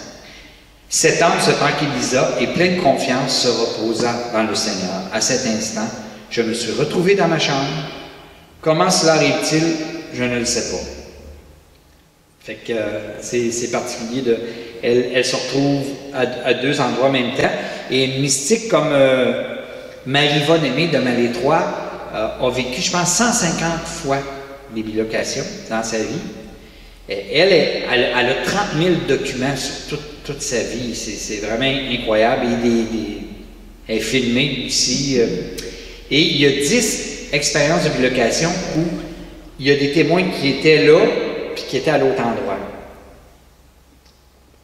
Cet homme se tranquillisa et plein de confiance se reposa dans le Seigneur. À cet instant, je me suis retrouvé dans ma chambre. Comment cela arrive-t-il? Je ne le sais pas. Fait que c'est particulier. Elle se retrouve à deux endroits en même temps. Et une mystique comme Marie-Yvonne Aimée de Malétroit a vécu, je pense, 150 fois les bilocations dans sa vie. Elle a 30 000 documents sur toute sa vie. C'est vraiment incroyable. Elle est filmée aussi. Et il y a 10 expériences de bilocation où il y a des témoins qui étaient là puis qui étaient à l'autre endroit.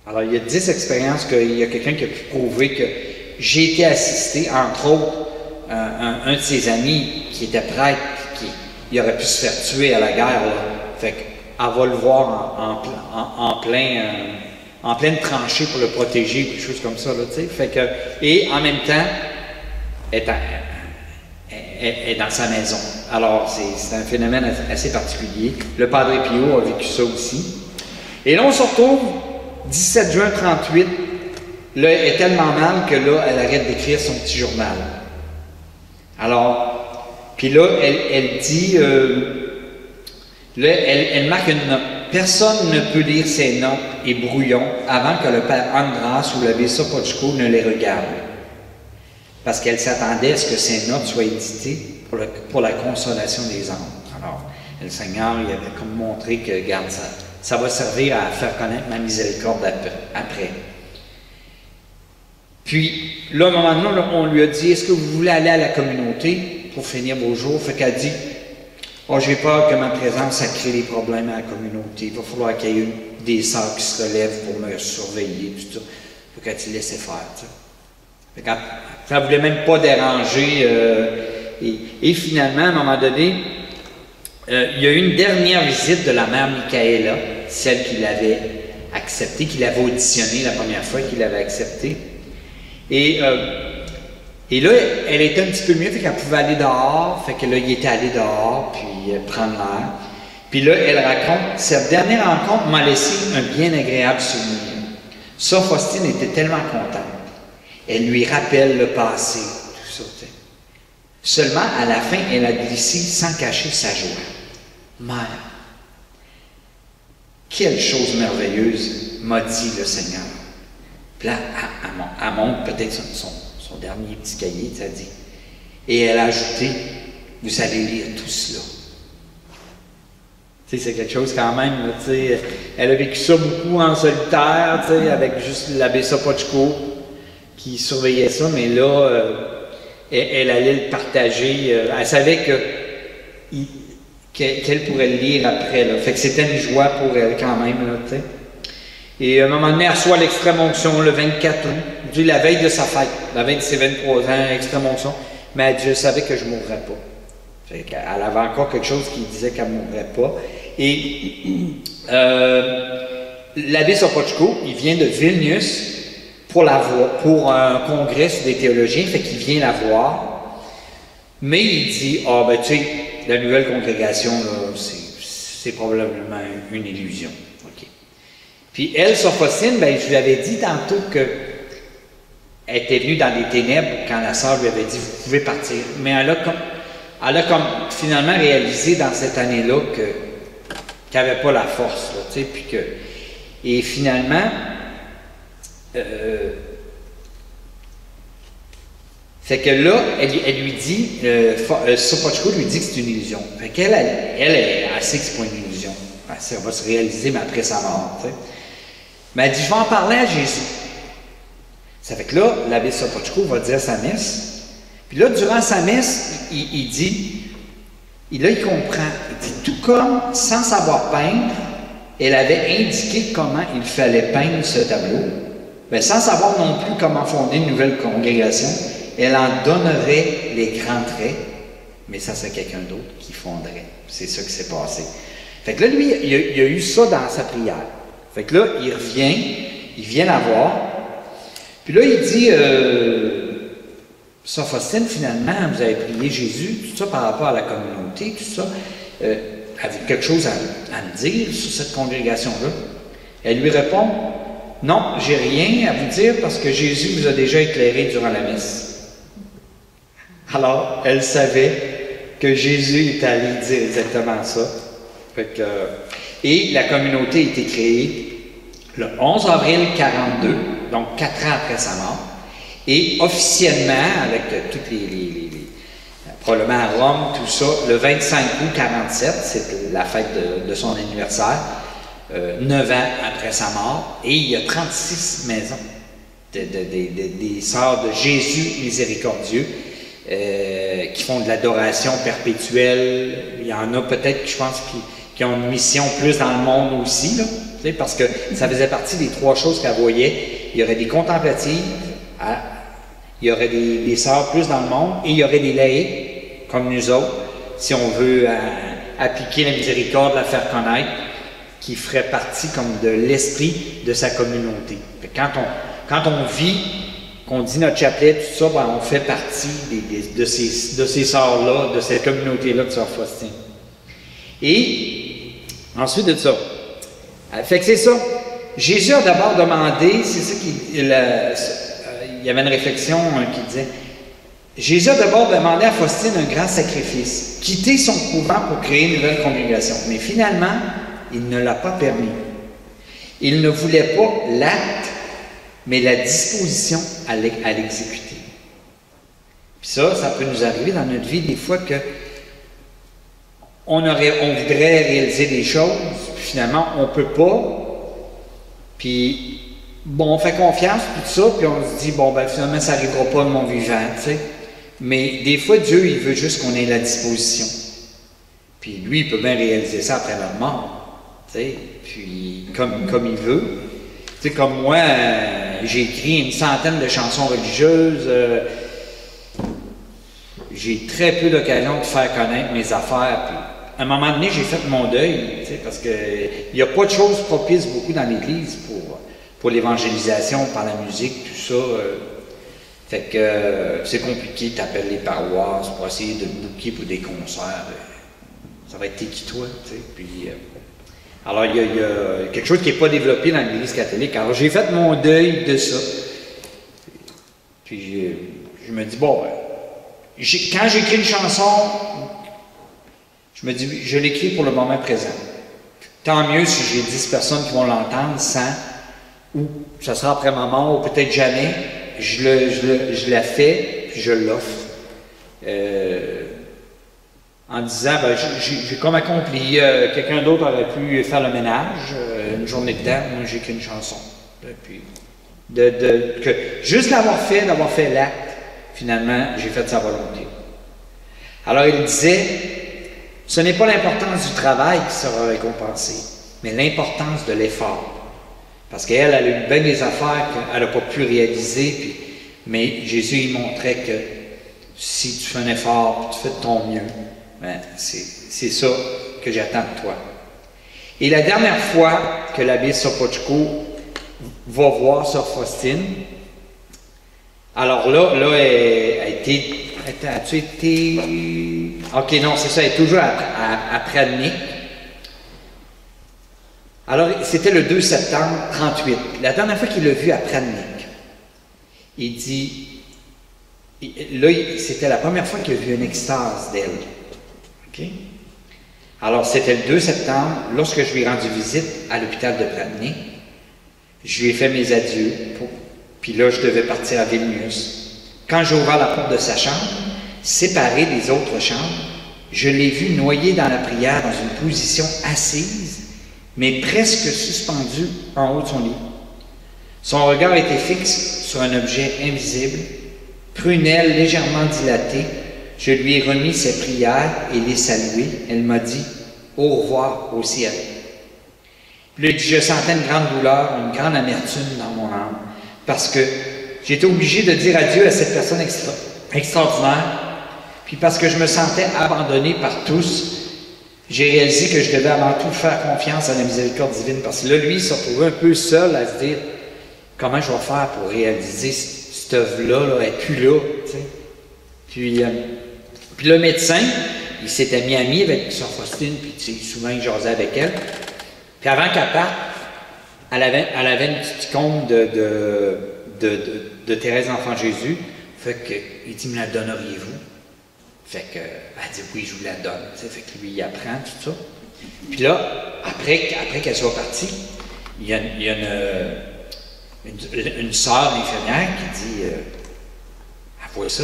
Alors, il y a 10 expériences qu'il y a quelqu'un qui a pu prouver que j'ai été assisté, entre autres, un de ses amis qui était prêtre, il aurait pu se faire tuer à la guerre. Là. Fait qu'elle va le voir en pleine tranchée pour le protéger, quelque chose comme ça. Là, fait que, et en même temps, elle est dans sa maison. Alors, c'est un phénomène assez particulier. Le Padre Pio a vécu ça aussi. Et là, on se retrouve 17 juin 38. Là, elle est tellement mal que là, elle arrête d'écrire son petit journal. Alors, puis là, elle dit, là, elle marque une note. Personne ne peut lire ces notes et brouillons avant que le père Andras ou l'abbé Sopocko ne les regarde. Parce qu'elle s'attendait à ce que ces notes soient éditées pour la consolation des âmes. Alors, le Seigneur, il avait comme montré que, regarde, ça va servir à faire connaître ma miséricorde après. Puis, là, à un moment donné, on lui a dit, est-ce que vous voulez aller à la communauté pour finir vos jours? Fait qu'elle dit, oh, j'ai peur que ma présence, ça crée des problèmes à la communauté. Il va falloir qu'il y ait des sœurs qui se relèvent pour me surveiller, tout ça. Faut qu'elle te laisse faire, tu sais. Fait qu'elle ne voulait même pas déranger. Et finalement, à un moment donné, il y a eu une dernière visite de la mère Michaela, celle qui l'avait acceptée, qui l'avait auditionnée la première fois, qui l'avait acceptée. Et là, elle était un petit peu mieux, fait qu'elle pouvait aller dehors, fait que là, il était allé dehors, puis prendre l'air. Puis là, elle raconte, cette dernière rencontre m'a laissé un bien agréable souvenir. Ça, Faustine était tellement contente. Elle lui rappelle le passé, tout ça, t'sais. Seulement, à la fin, elle a glissé sans cacher sa joie. Mère, quelle chose merveilleuse m'a dit le Seigneur. Puis là, elle montre peut-être son dernier petit cahier, ça dit. Et elle a ajouté, vous allez lire tout cela. Tu sais, c'est quelque chose quand même, tu sais. Elle a vécu ça beaucoup en solitaire, tu sais, avec juste l'abbé Sopocko qui surveillait ça, mais là, elle allait le partager. Elle savait qu'elle pourrait le lire après, là. Fait que c'était une joie pour elle quand même, là, tu sais. Et à un moment donné, elle reçoit l'extrême onction le 24 août, la veille de sa fête, la veille de ses 23 ans, extrême onction. Mais elle dit, je savais que je ne mourrais pas. Fait qu'elle avait encore quelque chose qui disait qu'elle ne mourrait pas. Et l'abbé Sopocko, il vient de Vilnius pour la voir, pour un congrès sur des théologiens, fait qu'il vient la voir. Mais il dit, ah ben tu sais, la nouvelle congrégation, là, c'est probablement une illusion. Okay. Puis elle, Sophocine, ben, je lui avais dit tantôt qu'elle était venue dans les ténèbres quand la sœur lui avait dit, vous pouvez partir. Mais elle a comme finalement réalisé dans cette année-là qu'elle n'avait pas la force, là, tu sais, puis que... Et finalement, fait que là, elle lui dit, Sopocko lui dit que c'est une illusion. Fait qu'elle, elle sait que c'est pas une illusion. Ça va se réaliser, mais après sa mort, tu sais. Mais elle dit, je vais en parler à Jésus. Ça fait que là, l'abbé Sopocko va dire sa messe. Puis là, durant sa messe, il dit, là, il comprend. Il dit, tout comme, sans savoir peindre, elle avait indiqué comment il fallait peindre ce tableau, bien, sans savoir non plus comment fonder une nouvelle congrégation, elle en donnerait les grands traits, mais ça serait quelqu'un d'autre qui fonderait. C'est ça qui s'est passé. Fait que là, lui, il a eu ça dans sa prière. Fait que là, il vient la voir, puis là, il dit, Sophocine, finalement, vous avez prié Jésus, tout ça par rapport à la communauté, tout ça, avez-vous quelque chose à me dire sur cette congrégation-là? Elle lui répond, non, j'ai rien à vous dire parce que Jésus vous a déjà éclairé durant la messe. Alors, elle savait que Jésus est allé dire exactement ça. Fait que, et la communauté a été créée le 11 avril 42, donc 4 ans après sa mort. Et officiellement, avec toutes les probablement à Rome, tout ça, le 25 août 47, c'était la fête de son anniversaire, 9 ans après sa mort, et il y a 36 maisons des sœurs de Jésus miséricordieux qui font de l'adoration perpétuelle. Il y en a peut-être, je pense, qui ont une mission plus dans le monde aussi, là, parce que ça faisait partie des 3 choses qu'elle voyait. Il y aurait des contemplatives, il y aurait des sœurs plus dans le monde, et il y aurait des laïcs, comme nous autres, si on veut appliquer la miséricorde, la faire connaître, qui ferait partie comme de l'esprit de sa communauté. Quand on vit, qu'on dit notre chapelet, tout ça, ben, on fait partie de ces sœurs-là, de cette communauté-là de Sœur Faustine. Et ensuite de ça, fait que c'est ça. Jésus a d'abord demandé, c'est ça il y avait une réflexion qui disait, Jésus a d'abord demandé à Faustine un grand sacrifice, quitter son couvent pour créer une nouvelle congrégation. Mais finalement, il ne l'a pas permis. Il ne voulait pas l'acte, mais la disposition à l'exécuter. Puis ça peut nous arriver dans notre vie des fois que on voudrait réaliser des choses, puis finalement, on ne peut pas. Puis, bon, on fait confiance, puis tout ça, puis on se dit, bon, ben finalement, ça n'arrivera pas de mon vivant, tu sais. Mais des fois, Dieu, il veut juste qu'on ait la disposition. Puis lui, il peut bien réaliser ça après notre mort, tu sais. Puis, comme il veut. Tu sais, comme moi, j'ai écrit une centaine de chansons religieuses. J'ai très peu d'occasion de faire connaître mes affaires. Puis, à un moment donné, j'ai fait mon deuil, tu sais, parce qu'il n'y a pas de choses propices beaucoup dans l'Église pour l'évangélisation, par la musique, tout ça. Fait que c'est compliqué, tu appelles les paroisses pour essayer de booker pour des concerts. Ça va être t'es qui toi, tu sais. Puis, alors, il y a quelque chose qui n'est pas développé dans l'Église catholique. Alors, j'ai fait mon deuil de ça. Puis, je me dis, bon, quand j'écris une chanson, je me dis, je l'écris pour le moment présent. Tant mieux si j'ai 10 personnes qui vont l'entendre, 100, ou ça sera après ma mort, ou peut-être jamais. Je la fais, puis je l'offre. En disant, ben, j'ai comme accompli, quelqu'un d'autre aurait pu faire le ménage, une journée de temps, moi j'écris une chanson. Puis, juste d'avoir fait l'acte, finalement, j'ai fait sa volonté. Alors il disait, ce n'est pas l'importance du travail qui sera récompensée, mais l'importance de l'effort. Parce qu'elle, elle a eu bien des affaires qu'elle n'a pas pu réaliser, mais Jésus, il montrait que si tu fais un effort, tu fais de ton mieux, ben, c'est ça que j'attends de toi. Et la dernière fois que l'abbé Sopocko va voir Sœur Faustine, alors là, as-tu été... Ok, non, c'est ça, elle est toujours à Pradnik. Alors, c'était le 2 septembre 38. La dernière fois qu'il l'a vu à Pradnik, il dit... Là, c'était la première fois qu'il a vu une extase d'elle. OK? Alors, c'était le 2 septembre, lorsque je lui ai rendu visite à l'hôpital de Pradnik. Je lui ai fait mes adieux, puis là, je devais partir à Vilnius. Quand j'ai ouvert la porte de sa chambre, séparée des autres chambres, je l'ai vu noyé dans la prière dans une position assise, mais presque suspendu en haut de son lit. Son regard était fixe sur un objet invisible, prunelle légèrement dilatée. Je lui ai remis ses prières et les salué. Elle m'a dit « Au revoir au ciel ». Puis je sentais une grande douleur, une grande amertume dans mon âme, parce que j'étais obligé de dire adieu à cette personne extraordinaire, puis parce que je me sentais abandonné par tous, j'ai réalisé que je devais avant tout faire confiance à la miséricorde divine, parce que là, lui, il se retrouvait un peu seul à se dire « Comment je vais faire pour réaliser cette œuvre-là, elle n'est plus là, tu sais. » Puis le médecin, il s'était mis ami avec Sœur Faustine, puis tu sais, souvent il jasait avec elle. Puis avant qu'elle parte, elle avait une petite icône de Thérèse Enfant Jésus. Fait qu'il dit, me la donneriez-vous? Fait qu'elle dit, oui, je vous la donne. T'sais, fait que lui, il apprend tout ça. Puis là, après qu'elle soit partie, il y a une sœur infirmière qui dit, elle voit ça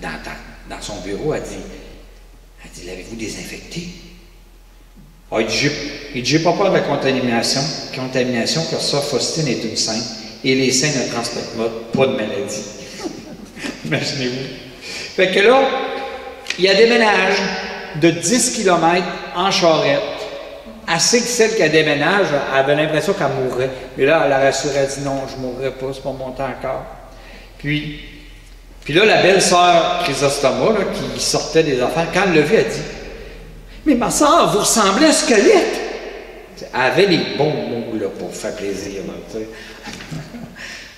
dans son bureau, elle dit, l'avez-vous désinfecté? Ah, il dit, j'ai pas peur de la contamination, car Sœur Faustine est une sainte, et les saints ne transmettent pas de maladie. Imaginez-vous. Fait que là, il y a des ménages de 10 km en charrette. Assez que celle qui déménage avait l'impression qu'elle mourrait. Mais là, elle a rassuré, elle dit non, je ne mourrai pas, c'est pas mon temps encore. Puis là, la belle sœur Chrysostoma, là, qui sortait des affaires, quand elle l'a vue, elle dit mais ma sœur, vous ressemblez à un squelette. Elle avait les bons mots là, pour faire plaisir. Là,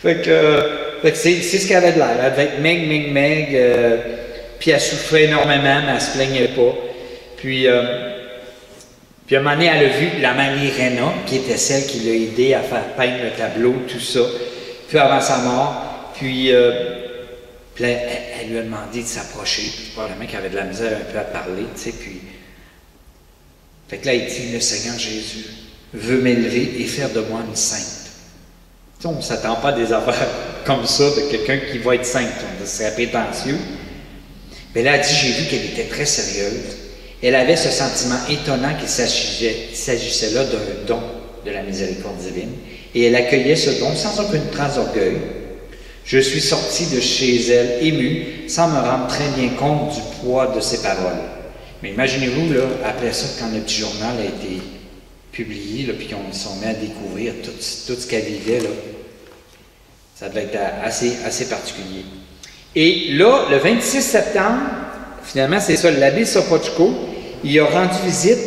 fait que c'est ce qu'elle avait de l'air. Elle avait être meg, puis elle souffrait énormément, mais elle ne se plaignait pas. Puis à un moment donné, elle a vu la Marie Rena, qui était celle qui l'a aidé à faire peindre le tableau, tout ça, puis avant sa mort. Puis là, elle lui a demandé de s'approcher, puis probablement qu'elle avait de la misère un peu à parler, tu sais, puis... Fait que là, il dit, le Seigneur Jésus veut m'élever et faire de moi une sainte. Tu sais, on ne s'attend pas à des affaires comme ça de quelqu'un qui va être sainte, ce serait prétentieux. Mais là, elle dit, j'ai vu qu'elle était très sérieuse. Elle avait ce sentiment étonnant qu'il s'agissait là d'un don de la miséricorde divine. Et elle accueillait ce don sans aucune trace d'orgueil. Je suis sorti de chez elle ému, sans me rendre très bien compte du poids de ses paroles. Mais imaginez-vous, là, après ça, quand le petit journal a été publié, là, puis qu'on s'en met à découvrir tout ce qu'elle vivait, là, ça devait être assez particulier. Et là, le 26 septembre, finalement, c'est ça, l'abbé Sopocko, il a rendu visite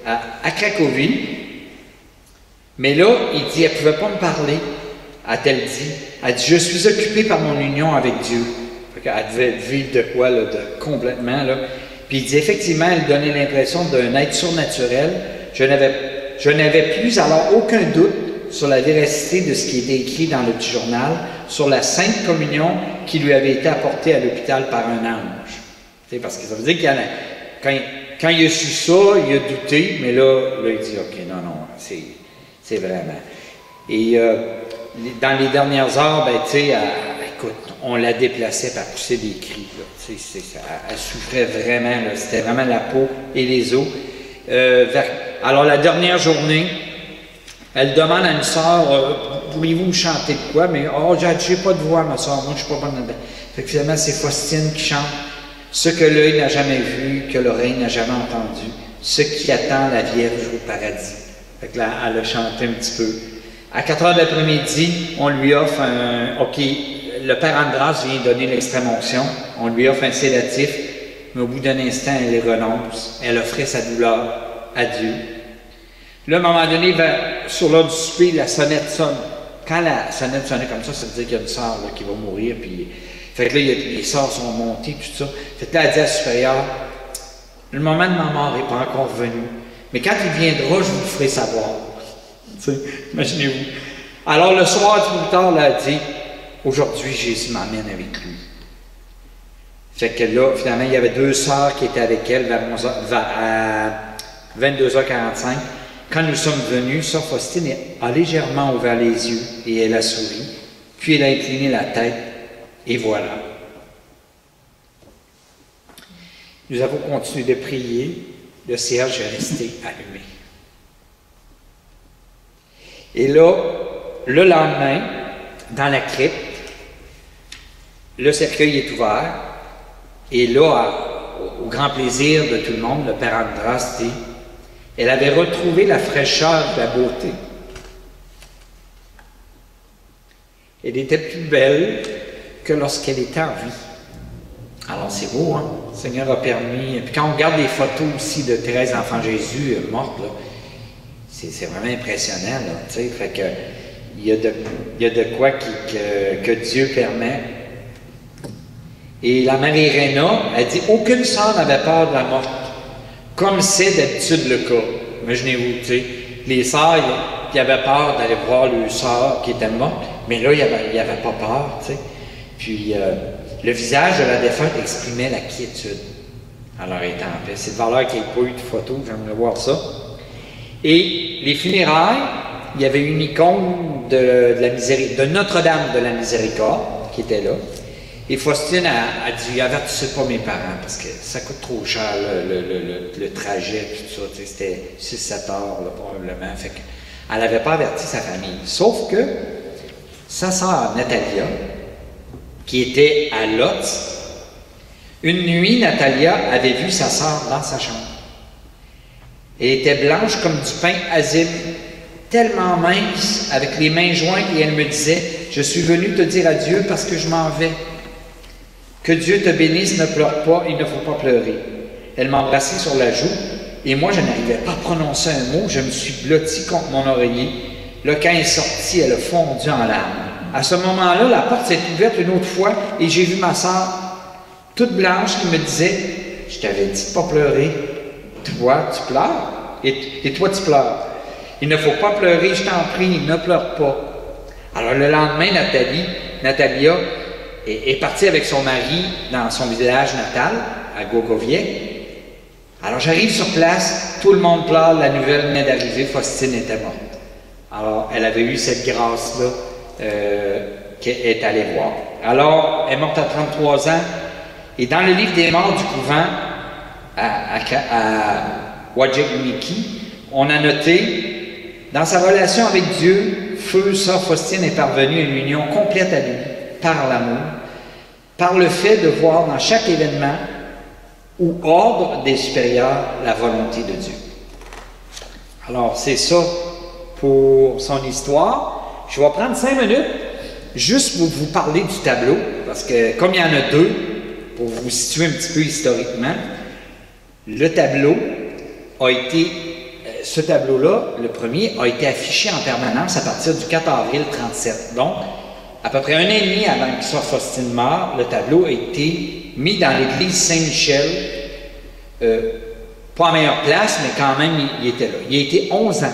à Cracovie, mais là, il dit, elle ne pouvait pas me parler, a-t-elle dit. Elle dit, je suis occupée par mon union avec Dieu. Elle devait vivre de quoi, là, complètement, là. Puis il dit, effectivement, elle donnait l'impression d'un être surnaturel. Je n'avais plus alors aucun doute sur la véracité de ce qui était écrit dans le petit journal, sur la sainte communion qui lui avait été apportée à l'hôpital par un ange. Tu sais, parce que ça veut dire qu'il y en a, quand il a su ça, il a douté, mais là il dit, OK, non, c'est vraiment. Et dans les dernières heures, ben, tu sais, écoute, on la déplaçait, puis elle poussait des cris. Là, elle souffrait vraiment, c'était vraiment la peau et les os. Alors, la dernière journée, elle demande à une sœur, pourriez-vous me chanter de quoi? Mais, oh, j'ai pas de voix, ma sœur, moi, je suis pas bonne là-dedans. Fait que finalement, c'est Faustine qui chante ce que l'œil n'a jamais vu, que l'oreille n'a jamais entendu, ce qui attend la Vierge au paradis. Fait que là, elle a chanté un petit peu. À 4 heures de l'après-midi, on lui offre un... OK, le père Andras vient donner l'extrême-onction. On lui offre un sédatif, mais au bout d'un instant, elle renonce. Elle offrait sa douleur à Dieu. Là, à un moment donné, sur l'heure du souper, la sonnette sonne. Quand la sonnette sonnait comme ça veut dire qu'il y a une sœur qui va mourir. Puis, fait que là, les sœurs sont montées, tout ça. Fait que là, elle dit à la supérieure, le moment de ma mort n'est pas encore venu. Mais quand il viendra, je vous le ferai savoir. Imaginez-vous. Alors, le soir, plus tard, elle a dit, aujourd'hui, Jésus m'amène avec lui. Fait que là, finalement, il y avait 2 sœurs qui étaient avec elle à 22h45. Quand nous sommes venus, sœur Faustine a légèrement ouvert les yeux et elle a souri. Puis elle a incliné la tête et voilà. Nous avons continué de prier. Le cierge est resté allumé. Et là, le lendemain, dans la crypte, le cercueil est ouvert. Et là, au grand plaisir de tout le monde, le père Andras dit, elle avait retrouvé la fraîcheur de la beauté. Elle était plus belle que lorsqu'elle était en vie. Alors c'est beau, hein? Le Seigneur a permis. Puis quand on regarde les photos aussi de Thérèse Enfant Jésus morte, là, c'est vraiment impressionnant, là, tu sais. Fait que il y a de quoi que Dieu permet. Et la Marie Réna, elle dit, aucune sœur n'avait peur de la mort, comme c'est d'habitude le cas. Imaginez-vous, tu sais, les sœurs, ils avaient peur d'aller voir leur sœur qui était morte, mais là, il n'y avait pas peur, tu sais. Puis, le visage de la défunte exprimait la quiétude. Alors, elle était en paix. C'est de valeur qu'il n'y ait pas eu de photo, j'aimerais voir ça. Et les funérailles, il y avait une icône de Notre-Dame de la Miséricorde qui était là. Et Faustine a dit, avertissez pas mes parents, parce que ça coûte trop cher, le trajet, tout ça, c'était 6-7 heures, là, probablement. Fait qu'elle n'avait pas averti sa famille. Sauf que sa sœur, Natalia, qui était à Lotz, une nuit, Natalia avait vu sa sœur dans sa chambre. Elle était blanche comme du pain azime, tellement mince, avec les mains jointes, et elle me disait, je suis venue te dire adieu parce que je m'en vais. Que Dieu te bénisse, ne pleure pas, il ne faut pas pleurer. Elle m'embrassait sur la joue, et moi je n'arrivais pas à prononcer un mot, je me suis blotti contre mon oreiller. Là, quand elle est sortie, elle a fondu en larmes. À ce moment-là, la porte s'est ouverte une autre fois, et j'ai vu ma sœur, toute blanche, qui me disait, je t'avais dit de ne pas pleurer. Toi, tu pleures, et toi, tu pleures. Il ne faut pas pleurer, je t'en prie, ne pleure pas. Alors le lendemain, Natalia est partie avec son mari dans son village natal, à Gogoviec. Alors j'arrive sur place, tout le monde pleure, la nouvelle venait d'arriver, Faustine était morte. Alors elle avait eu cette grâce-là qu'elle est allée voir. Alors elle est morte à 33 ans, et dans le livre des morts du couvent à Wajekniki, on a noté, dans sa relation avec Dieu, feu, sœur Faustine est parvenue à une union complète à lui, par l'amour, par le fait de voir dans chaque événement ou ordre des supérieurs la volonté de Dieu. Alors, c'est ça pour son histoire. Je vais prendre 5 minutes juste pour vous parler du tableau, parce que comme il y en a 2, pour vous situer un petit peu historiquement, le tableau a été, ce tableau-là, le premier, a été affiché en permanence à partir du 4 avril 1937. Donc, à peu près 1 an et demi avant que soit Faustine mort, le tableau a été mis dans l'église Saint-Michel, pas à meilleure place, mais quand même, il était là. Il a été 11 ans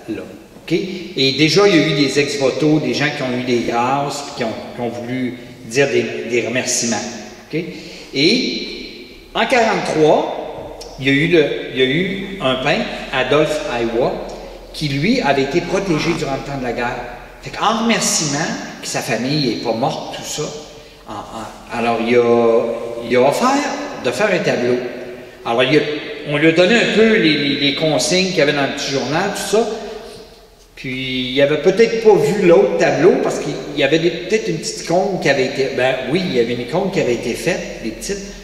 là. Okay? Et déjà, il y a eu des ex-voto, des gens qui ont eu des grâces, qui ont voulu dire des remerciements. Okay? Et en 1943, il y a eu un peintre, Adolphe Aiwa, qui lui avait été protégé durant le temps de la guerre. Fait qu'en remerciement que sa famille n'est pas morte, tout ça, alors il a offert de faire un tableau. Alors on lui a donné un peu les consignes qu'il y avait dans le petit journal, tout ça. Puis il n'avait peut-être pas vu l'autre tableau parce qu'il y avait peut-être une petite icône qui avait été. Ben oui, il y avait une icône qui avait été faite, des petites.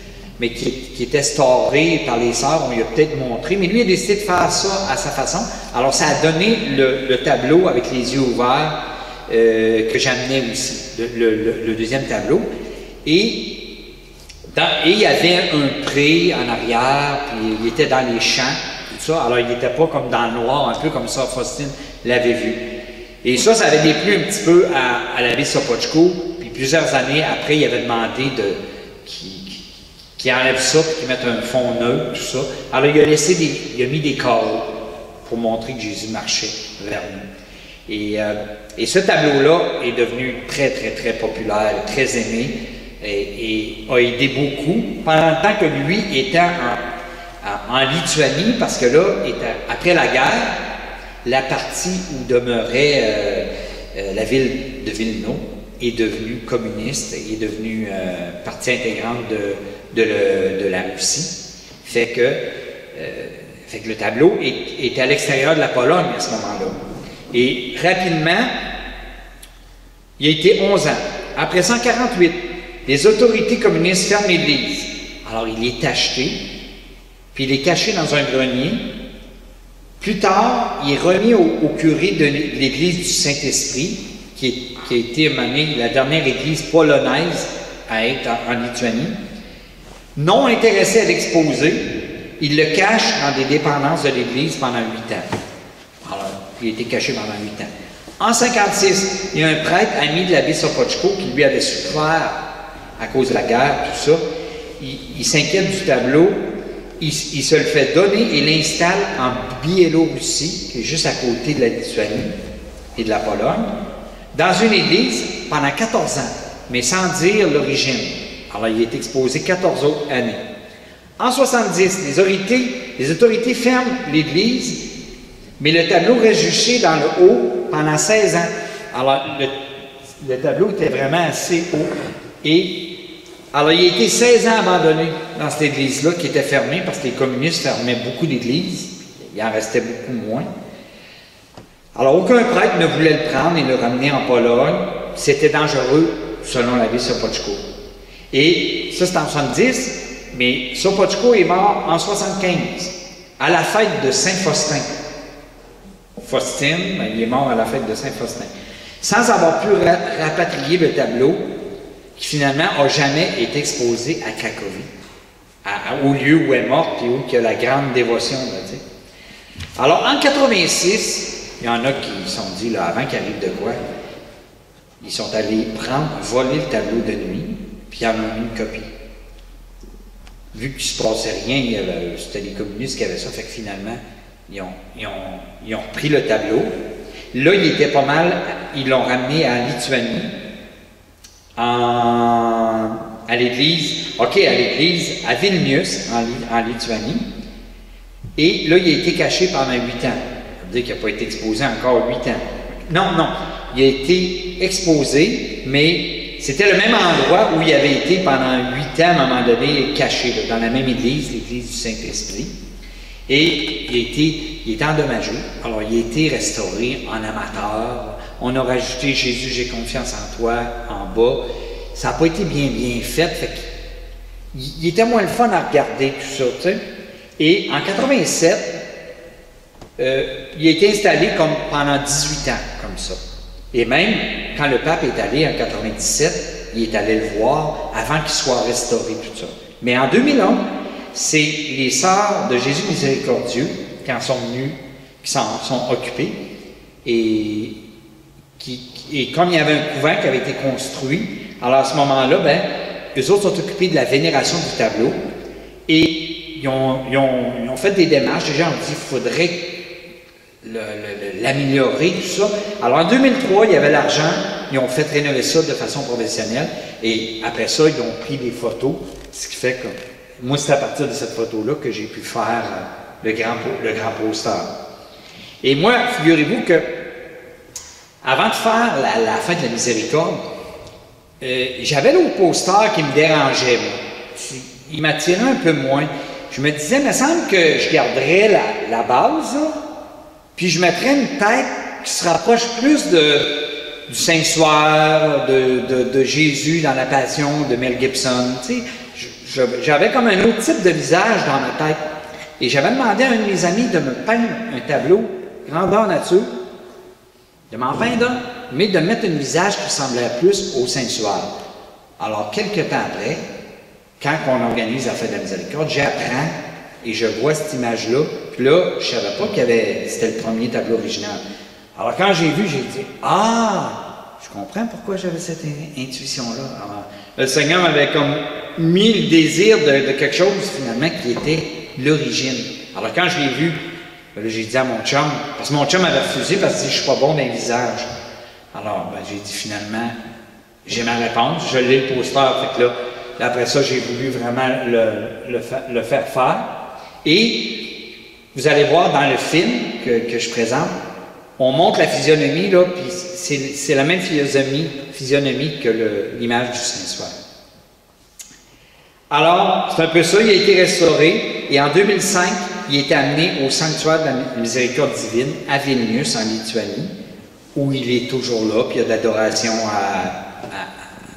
mais qui était storé par les sœurs, on lui a peut-être montré, mais lui a décidé de faire ça à sa façon. Alors ça a donné le tableau avec les yeux ouverts que j'amenais aussi, le deuxième tableau. Et il y avait un pré en arrière, puis il était dans les champs, tout ça. Alors il n'était pas comme dans le noir, un peu comme ça, Faustine l'avait vu. Et ça avait déplu un petit peu à l'abbé Sopocko, puis plusieurs années après, il avait demandé qu'il enlève ça, puis qu'il mette un fond neutre, tout ça. Alors il a mis des carreaux pour montrer que Jésus marchait vers nous. Et ce tableau-là est devenu très, très, très populaire, très aimé, et a aidé beaucoup pendant le temps que lui était en Lituanie, parce que là, après la guerre, la partie où demeurait la ville de Vilno est devenue communiste, est devenue partie intégrante de la Russie. Fait que le tableau est à l'extérieur de la Pologne à ce moment-là. Et rapidement, il a été 11 ans. Après 148, les autorités communistes ferment l'église. Alors il est acheté, puis il est caché dans un grenier. Plus tard, il est remis au curé de l'église du Saint-Esprit, qui a été la dernière église polonaise à être en Lituanie. Non intéressé à l'exposer, il le cache dans des dépendances de l'église pendant 8 ans. Alors, il a été caché pendant 8 ans. En 1956, il y a un prêtre, ami de l'abbé Sopocko, qui lui avait souffert à cause de la guerre, tout ça. Il s'inquiète du tableau, il se le fait donner et l'installe en Biélorussie, qui est juste à côté de la Lituanie et de la Pologne, dans une église pendant 14 ans, mais sans dire l'origine. Alors, il est exposé 14 autres années. En 1970, les autorités ferment l'église, mais le tableau reste juché dans le haut pendant 16 ans. Alors, le tableau était vraiment assez haut. Alors, il a été 16 ans abandonné dans cette église-là qui était fermée parce que les communistes fermaient beaucoup d'églises. Il en restait beaucoup moins. Alors, aucun prêtre ne voulait le prendre et le ramener en Pologne. C'était dangereux, selon l'abbé Sopocko. Et ça, c'est en 70, mais Sopocko est mort en 75, à la fête de Saint-Faustin. Faustine, il est mort à la fête de Saint-Faustin. Sans avoir pu rapatrier le tableau, qui finalement n'a jamais été exposé à Cracovie, au lieu où elle est morte et où il y a la grande dévotion. Là, alors, en 86, il y en a qui se sont dit, là, avant qu'il arrive de quoi, ils sont allés voler le tableau de nuit, puis ils en ont mis une copie. Vu qu'il ne se passait rien, c'était les communistes qui avaient ça, fait que finalement, ils ont repris le tableau. Là, il était pas mal, ils l'ont ramené en Lituanie, à l'église à Vilnius, en Lituanie. Et là, il a été caché pendant 8 ans. Ça veut dire qu'il n'a pas été exposé encore 8 ans. Non, il a été exposé, mais c'était le même endroit où il avait été pendant 8 ans, à un moment donné, caché, là, dans la même église, l'église du Saint-Esprit. Et il était endommagé. Alors, il a été restauré en amateur. On a rajouté « Jésus, j'ai confiance en toi » en bas. Ça n'a pas été bien fait. Il était moins le fun à regarder, tout ça, tu sais. Et en 87, il a été installé pendant 18 ans, comme ça. Et même, quand le pape est allé en 97, il est allé le voir avant qu'il soit restauré, tout ça. Mais en 2011, c'est les sœurs de Jésus miséricordieux qui en sont venues, qui s'en sont occupées, et comme il y avait un couvent qui avait été construit, alors à ce moment-là, eux autres sont occupés de la vénération du tableau, et ils ont fait des démarches. Déjà, on dit qu'il faudrait l'améliorer, tout ça. Alors en 2003, il y avait l'argent, ils ont fait rénover ça de façon professionnelle, et après ça, ils ont pris des photos, ce qui fait que moi, c'est à partir de cette photo-là que j'ai pu faire le grand poster. Et moi, figurez-vous que avant de faire la fête de la miséricorde, j'avais l'autre poster qui me dérangeait, moi. Il m'attirait un peu moins. Je me disais, il me semble que je garderais la base, là, puis je mettrais une tête qui se rapproche plus du Saint-Soir, de Jésus dans la Passion de Mel Gibson. Tu sais, j'avais comme un autre type de visage dans ma tête. Et j'avais demandé à un de mes amis de me peindre un tableau, grandeur nature, de m'en peindre un, mais de mettre un visage qui ressemblait plus au Saint-Suaire. Alors, quelques temps après, quand on organise la Fête de la Miséricorde, j'apprends et je vois cette image-là. Puis là, je ne savais pas c'était le premier tableau original. Alors, quand j'ai vu, j'ai dit « Ah! Je comprends pourquoi j'avais cette intuition-là. » Alors, le Seigneur m'avait comme mis le désir de quelque chose, finalement, qui était l'origine. Alors, quand je l'ai vu, là, j'ai dit à mon chum, parce que mon chum avait refusé parce qu'il dit « Je suis pas bon dans les visages. » Alors, j'ai dit finalement, j'ai ma réponse, je l'ai le poster, fait que là, après ça, j'ai voulu vraiment le faire faire. Et vous allez voir dans le film que je présente, on montre la physionomie, là, puis c'est la même physionomie que l'image du Saint-Suaire. Alors, c'est un peu ça, il a été restauré, et en 2005, il a été amené au sanctuaire de la Miséricorde divine à Vilnius, en Lituanie, où il est toujours là, puis il y a de l'adoration à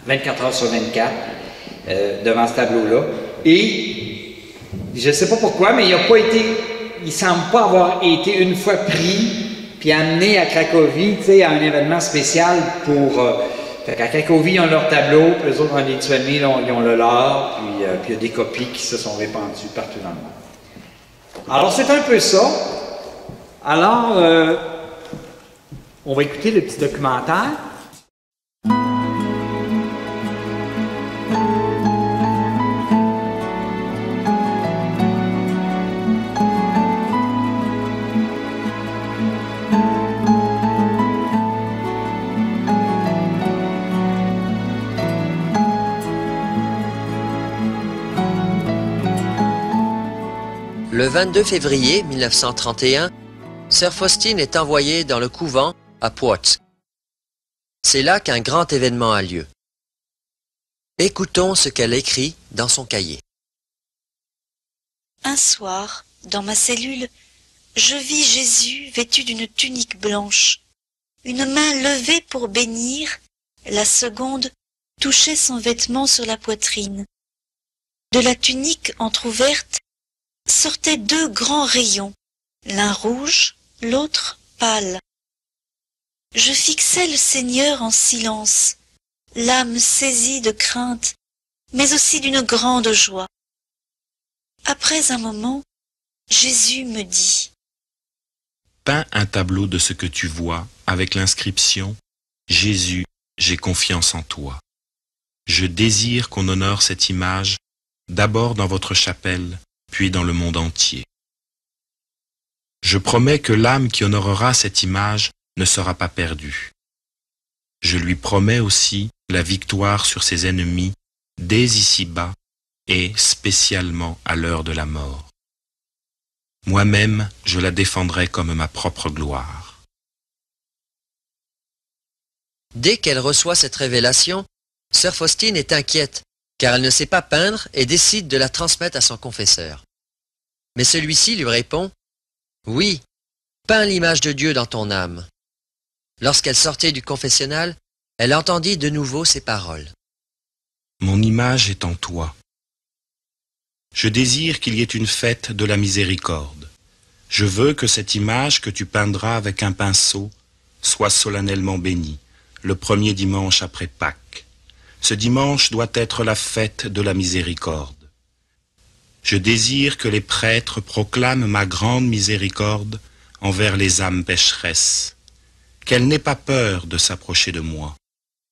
24 heures sur 24 devant ce tableau-là. Et je ne sais pas pourquoi, mais il ne semble pas avoir été une fois pris puis amené à Cracovie, tu sais, à un événement spécial pour... fait qu'à Cracovie, ils ont leur tableau, puis eux autres, en Lituanie, là, ils ont le leur, puis il y a des copies qui se sont répandues partout dans le monde. Alors, c'est un peu ça. Alors, on va écouter le petit documentaire. Le 22 février 1931, Sœur Faustine est envoyée dans le couvent à Płock. C'est là qu'un grand événement a lieu. Écoutons ce qu'elle écrit dans son cahier. Un soir, dans ma cellule, je vis Jésus vêtu d'une tunique blanche, une main levée pour bénir, la seconde touchait son vêtement sur la poitrine. De la tunique entr'ouverte sortaient deux grands rayons, l'un rouge, l'autre pâle. Je fixais le Seigneur en silence, l'âme saisie de crainte, mais aussi d'une grande joie. Après un moment, Jésus me dit: Peins un tableau de ce que tu vois avec l'inscription « Jésus, j'ai confiance en toi ». Je désire qu'on honore cette image d'abord dans votre chapelle, puis dans le monde entier. Je promets que l'âme qui honorera cette image ne sera pas perdue. Je lui promets aussi la victoire sur ses ennemis dès ici-bas et spécialement à l'heure de la mort. Moi-même, je la défendrai comme ma propre gloire. Dès qu'elle reçoit cette révélation, Sœur Faustine est inquiète, car elle ne sait pas peindre et décide de la transmettre à son confesseur. Mais celui-ci lui répond: « Oui, peins l'image de Dieu dans ton âme. » Lorsqu'elle sortait du confessionnal, elle entendit de nouveau ces paroles. « Mon image est en toi. Je désire qu'il y ait une fête de la miséricorde. Je veux que cette image que tu peindras avec un pinceau soit solennellement bénie, le premier dimanche après Pâques. Ce dimanche doit être la fête de la miséricorde. Je désire que les prêtres proclament ma grande miséricorde envers les âmes pécheresses, qu'elles n'aient pas peur de s'approcher de moi.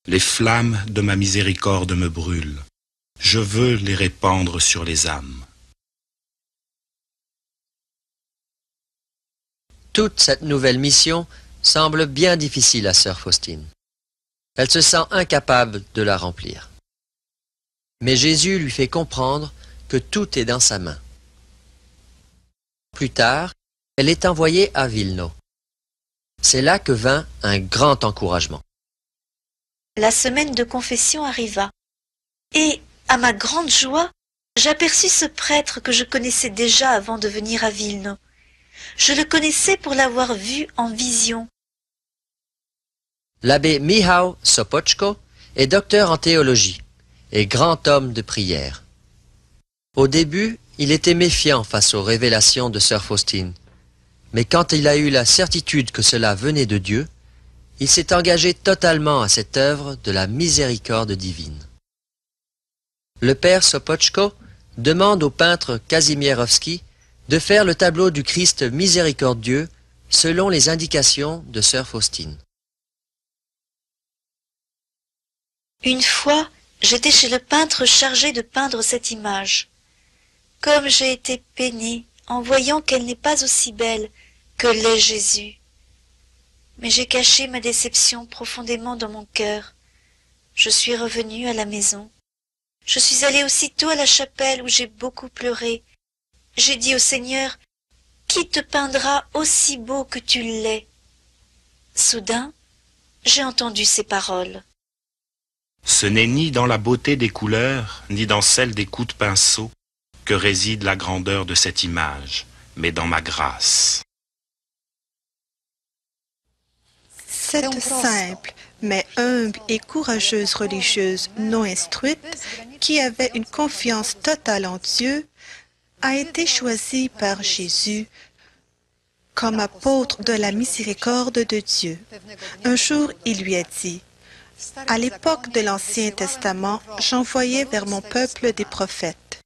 Les flammes de ma miséricorde me brûlent. Je veux les répandre sur les âmes. » Toute cette nouvelle mission semble bien difficile à Sœur Faustine. Elle se sent incapable de la remplir. Mais Jésus lui fait comprendre que tout est dans sa main. Plus tard, elle est envoyée à Vilno. C'est là que vint un grand encouragement. La semaine de confession arriva, et, à ma grande joie, j'aperçus ce prêtre que je connaissais déjà avant de venir à Vilno. Je le connaissais pour l'avoir vu en vision. L'abbé Michał Sopoćko est docteur en théologie et grand homme de prière. Au début, il était méfiant face aux révélations de sœur Faustine. Mais quand il a eu la certitude que cela venait de Dieu, il s'est engagé totalement à cette œuvre de la miséricorde divine. Le père Sopoćko demande au peintre Kazimierowski de faire le tableau du Christ miséricordieux selon les indications de sœur Faustine. Une fois, j'étais chez le peintre chargé de peindre cette image. Comme j'ai été peinée en voyant qu'elle n'est pas aussi belle que l'est Jésus. Mais j'ai caché ma déception profondément dans mon cœur. Je suis revenue à la maison. Je suis allée aussitôt à la chapelle où j'ai beaucoup pleuré. J'ai dit au Seigneur, « Qui te peindra aussi beau que tu l'es ?» Soudain, j'ai entendu ces paroles. Ce n'est ni dans la beauté des couleurs, ni dans celle des coups de pinceau que réside la grandeur de cette image, mais dans ma grâce. Cette simple, mais humble et courageuse religieuse non instruite, qui avait une confiance totale en Dieu, a été choisie par Jésus comme apôtre de la miséricorde de Dieu. Un jour, il lui a dit, « À l'époque de l'Ancien Testament, j'envoyais vers mon peuple des prophètes.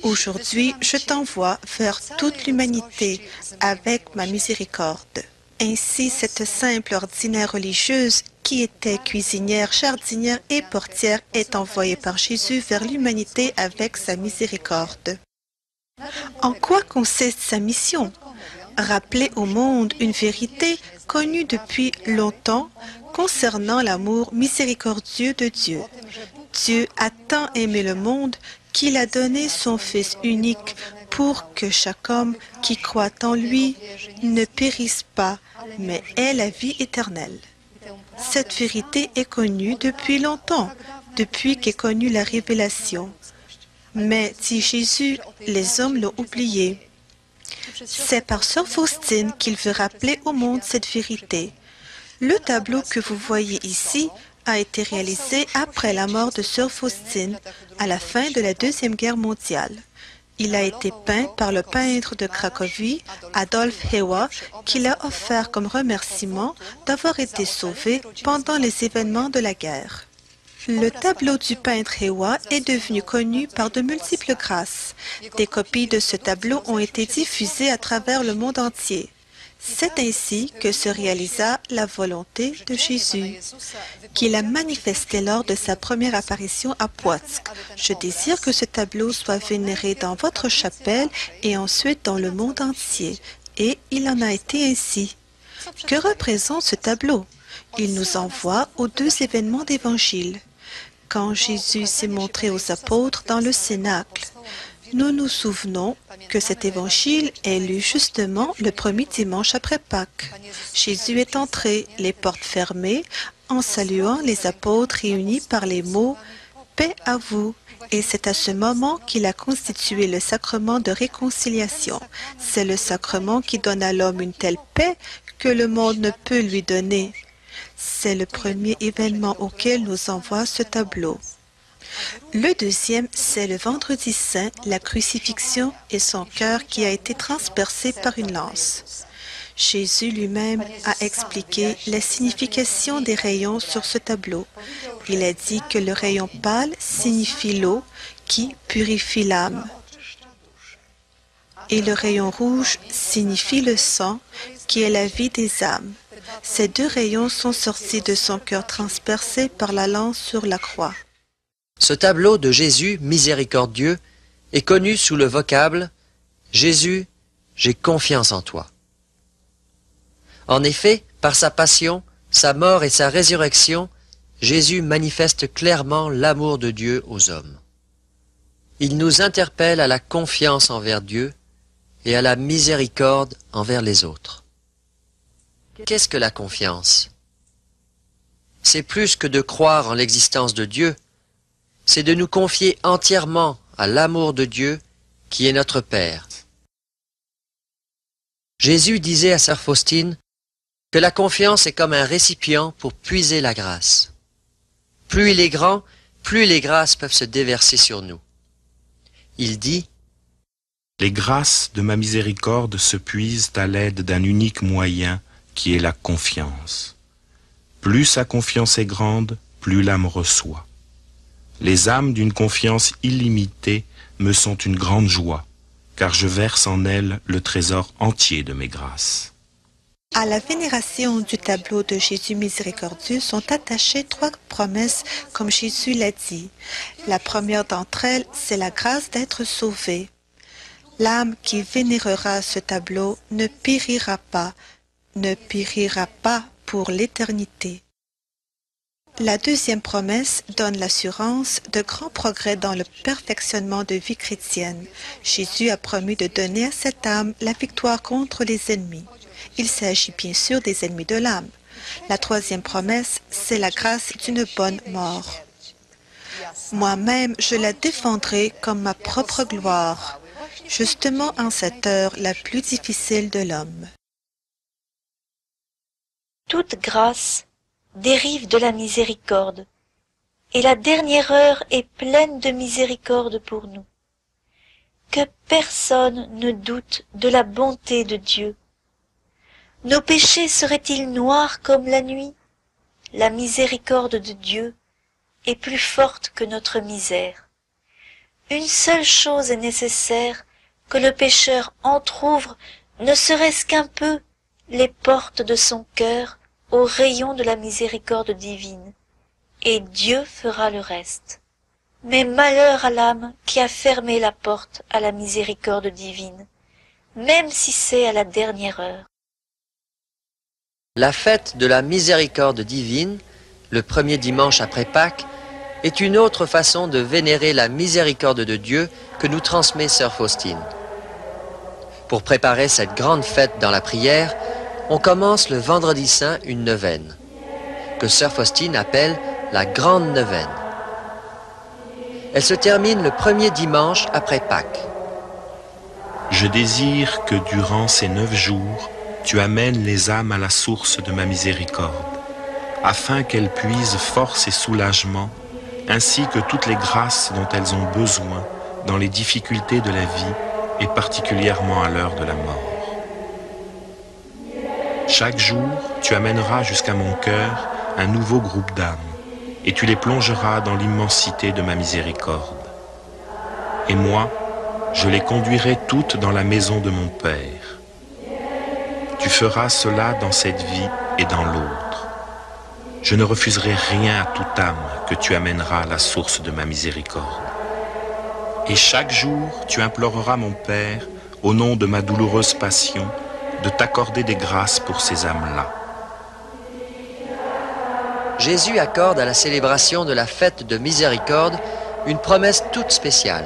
Aujourd'hui, je t'envoie vers toute l'humanité avec ma miséricorde. » Ainsi, cette simple ordinaire religieuse, qui était cuisinière, jardinière et portière, est envoyée par Jésus vers l'humanité avec sa miséricorde. En quoi consiste sa mission? Rappeler au monde une vérité connue depuis longtemps concernant l'amour miséricordieux de Dieu. Dieu a tant aimé le monde qu'il a donné son Fils unique pour que chaque homme qui croit en lui ne périsse pas, mais ait la vie éternelle. Cette vérité est connue depuis longtemps, depuis qu'est connue la révélation. Mais, dit Jésus, les hommes l'ont oublié. C'est par sœur Faustine qu'il veut rappeler au monde cette vérité. Le tableau que vous voyez ici a été réalisé après la mort de sœur Faustine, à la fin de la Deuxième Guerre mondiale. Il a été peint par le peintre de Cracovie, Adolf Hewa, qui l'a offert comme remerciement d'avoir été sauvé pendant les événements de la guerre. Le tableau du peintre Hewa est devenu connu par de multiples grâces. Des copies de ce tableau ont été diffusées à travers le monde entier. C'est ainsi que se réalisa la volonté de Jésus, qu'il a manifestée lors de sa première apparition à Płotsk. Je désire que ce tableau soit vénéré dans votre chapelle et ensuite dans le monde entier. Et il en a été ainsi. Que représente ce tableau? Il nous envoie aux deux événements d'Évangile. Quand Jésus s'est montré aux apôtres dans le Cénacle, nous nous souvenons que cet évangile est lu justement le premier dimanche après Pâques. Jésus est entré, les portes fermées, en saluant les apôtres réunis par les mots « Paix à vous ». Et c'est à ce moment qu'il a constitué le sacrement de réconciliation. C'est le sacrement qui donne à l'homme une telle paix que le monde ne peut lui donner. C'est le premier événement auquel nous envoie ce tableau. Le deuxième, c'est le vendredi saint, la crucifixion et son cœur qui a été transpercé par une lance. Jésus lui-même a expliqué la signification des rayons sur ce tableau. Il a dit que le rayon pâle signifie l'eau qui purifie l'âme. Et le rayon rouge signifie le sang qui est la vie des âmes. Ces deux rayons sont sortis de son cœur transpercé par la lance sur la croix. Ce tableau de Jésus miséricordieux est connu sous le vocable « Jésus, j'ai confiance en toi ». En effet, par sa passion, sa mort et sa résurrection, Jésus manifeste clairement l'amour de Dieu aux hommes. Il nous interpelle à la confiance envers Dieu et à la miséricorde envers les autres. Qu'est-ce que la confiance? C'est plus que de croire en l'existence de Dieu, c'est de nous confier entièrement à l'amour de Dieu qui est notre Père. Jésus disait à sœur Faustine que la confiance est comme un récipient pour puiser la grâce. Plus il est grand, plus les grâces peuvent se déverser sur nous. il dit « Les grâces de ma miséricorde se puisent à l'aide d'un unique moyen qui est la confiance. Plus sa confiance est grande, plus l'âme reçoit. Les âmes d'une confiance illimitée me sont une grande joie, car je verse en elles le trésor entier de mes grâces. » À la vénération du tableau de Jésus miséricordieux sont attachées 3 promesses comme Jésus l'a dit. La première d'entre elles, c'est la grâce d'être sauvé. L'âme qui vénérera ce tableau ne périra pas pour l'éternité. La deuxième promesse donne l'assurance de grands progrès dans le perfectionnement de vie chrétienne. Jésus a promis de donner à cette âme la victoire contre les ennemis. Il s'agit bien sûr des ennemis de l'âme. La troisième promesse, c'est la grâce d'une bonne mort. Moi-même, je la défendrai comme ma propre gloire, justement en cette heure la plus difficile de l'homme. Toute grâce dérive de la miséricorde, et la dernière heure est pleine de miséricorde pour nous. Que personne ne doute de la bonté de Dieu. Nos péchés seraient-ils noirs comme la nuit? La miséricorde de Dieu est plus forte que notre misère. Une seule chose est nécessaire, que le pécheur entr'ouvre, ne serait-ce qu'un peu, les portes de son cœur au rayon de la miséricorde divine, et Dieu fera le reste. Mais malheur à l'âme qui a fermé la porte à la miséricorde divine, même si c'est à la dernière heure. La fête de la miséricorde divine, le premier dimanche après Pâques, est une autre façon de vénérer la miséricorde de Dieu que nous transmet sœur Faustine. Pour préparer cette grande fête dans la prière, on commence le vendredi saint une neuvaine, que sœur Faustine appelle la grande neuvaine. Elle se termine le premier dimanche après Pâques. Je désire que durant ces 9 jours, tu amènes les âmes à la source de ma miséricorde, afin qu'elles puisent force et soulagement, ainsi que toutes les grâces dont elles ont besoin dans les difficultés de la vie et particulièrement à l'heure de la mort. Chaque jour, tu amèneras jusqu'à mon cœur un nouveau groupe d'âmes, et tu les plongeras dans l'immensité de ma miséricorde. Et moi, je les conduirai toutes dans la maison de mon Père. Tu feras cela dans cette vie et dans l'autre. Je ne refuserai rien à toute âme que tu amèneras à la source de ma miséricorde. Et chaque jour, tu imploreras mon Père, au nom de ma douloureuse passion, de t'accorder des grâces pour ces âmes-là. Jésus accorde à la célébration de la fête de miséricorde une promesse toute spéciale.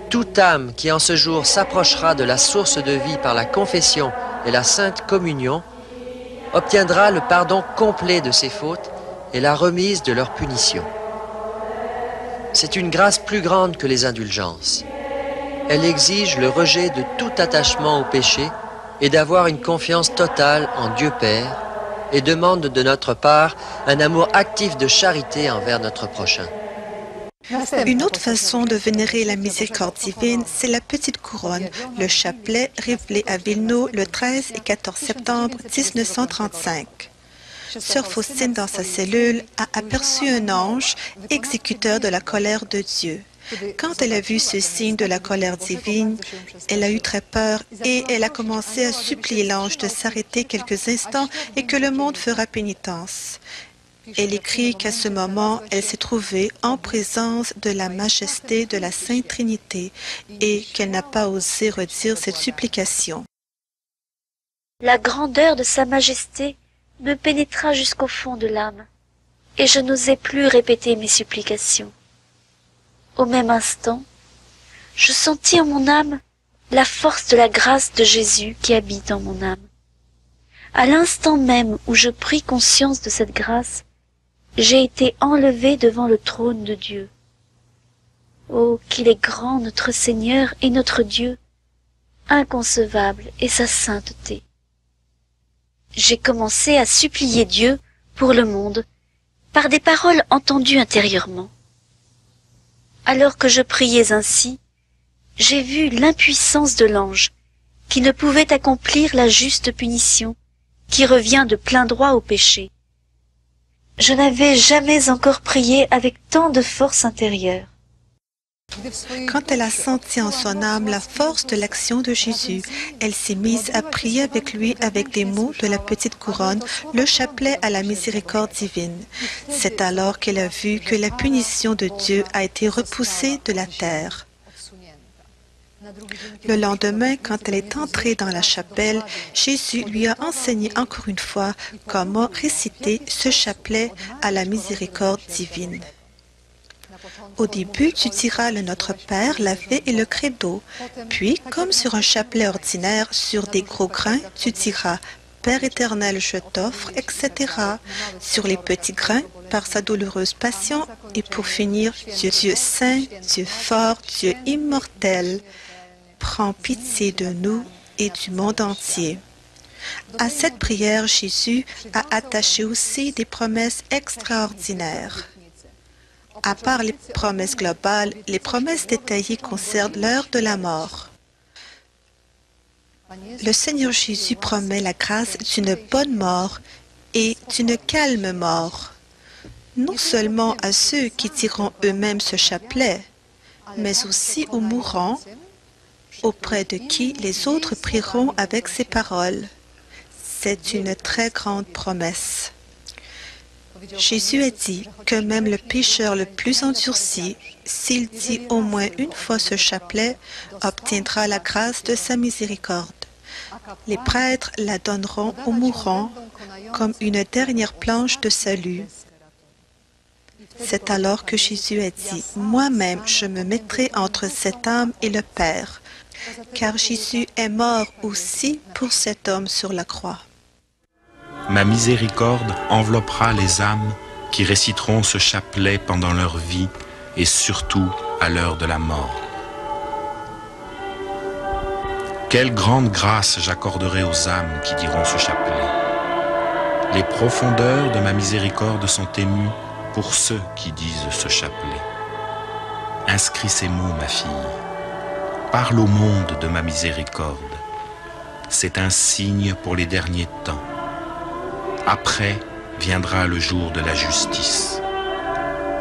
Toute âme qui en ce jour s'approchera de la source de vie par la confession et la sainte communion obtiendra le pardon complet de ses fautes et la remise de leur punition. C'est une grâce plus grande que les indulgences. Elle exige le rejet de tout attachement au péché et d'avoir une confiance totale en Dieu Père et demande de notre part un amour actif de charité envers notre prochain. Une autre façon de vénérer la miséricorde divine, c'est la petite couronne, le chapelet révélé à Villeneuve le 13 et 14 septembre 1935. Sœur Faustine, dans sa cellule, a aperçu un ange, exécuteur de la colère de Dieu. Quand elle a vu ce signe de la colère divine, elle a eu très peur et elle a commencé à supplier l'ange de s'arrêter quelques instants et que le monde fera pénitence. Elle écrit qu'à ce moment, elle s'est trouvée en présence de la majesté de la Sainte Trinité et qu'elle n'a pas osé redire cette supplication. La grandeur de sa majesté me pénétra jusqu'au fond de l'âme, et je n'osais plus répéter mes supplications. Au même instant, je sentis en mon âme la force de la grâce de Jésus qui habite en mon âme. À l'instant même où je pris conscience de cette grâce, j'ai été enlevé devant le trône de Dieu. Oh, qu'il est grand notre Seigneur et notre Dieu, inconcevable est sa sainteté. J'ai commencé à supplier Dieu pour le monde par des paroles entendues intérieurement. Alors que je priais ainsi, j'ai vu l'impuissance de l'ange, qui ne pouvait accomplir la juste punition, qui revient de plein droit au péché. Je n'avais jamais encore prié avec tant de force intérieure. Quand elle a senti en son âme la force de l'action de Jésus, elle s'est mise à prier avec lui avec des mots de la petite couronne, le chapelet à la miséricorde divine. C'est alors qu'elle a vu que la punition de Dieu a été repoussée de la terre. Le lendemain, quand elle est entrée dans la chapelle, Jésus lui a enseigné encore une fois comment réciter ce chapelet à la miséricorde divine. Au début, tu diras le Notre Père, l'Ave et le Credo. Puis, comme sur un chapelet ordinaire, sur des gros grains, tu diras Père éternel, je t'offre, etc. Sur les petits grains, par sa douloureuse passion. Et pour finir, Dieu saint, Dieu fort, Dieu immortel, prends pitié de nous et du monde entier. À cette prière, Jésus a attaché aussi des promesses extraordinaires. À part les promesses globales, les promesses détaillées concernent l'heure de la mort. Le Seigneur Jésus promet la grâce d'une bonne mort et d'une calme mort, non seulement à ceux qui tireront eux-mêmes ce chapelet, mais aussi aux mourants, auprès de qui les autres prieront avec ces paroles. C'est une très grande promesse. Jésus a dit que même le pécheur le plus endurci, s'il dit au moins une fois ce chapelet, obtiendra la grâce de sa miséricorde. Les prêtres la donneront aux mourants comme une dernière planche de salut. C'est alors que Jésus a dit, « Moi-même, je me mettrai entre cette âme et le Père. » Car Jésus est mort aussi pour cet homme sur la croix. Ma miséricorde enveloppera les âmes qui réciteront ce chapelet pendant leur vie et surtout à l'heure de la mort. Quelle grande grâce j'accorderai aux âmes qui diront ce chapelet. Les profondeurs de ma miséricorde sont émues pour ceux qui disent ce chapelet. Inscris ces mots, ma fille. Parle au monde de ma miséricorde. C'est un signe pour les derniers temps. Après viendra le jour de la justice.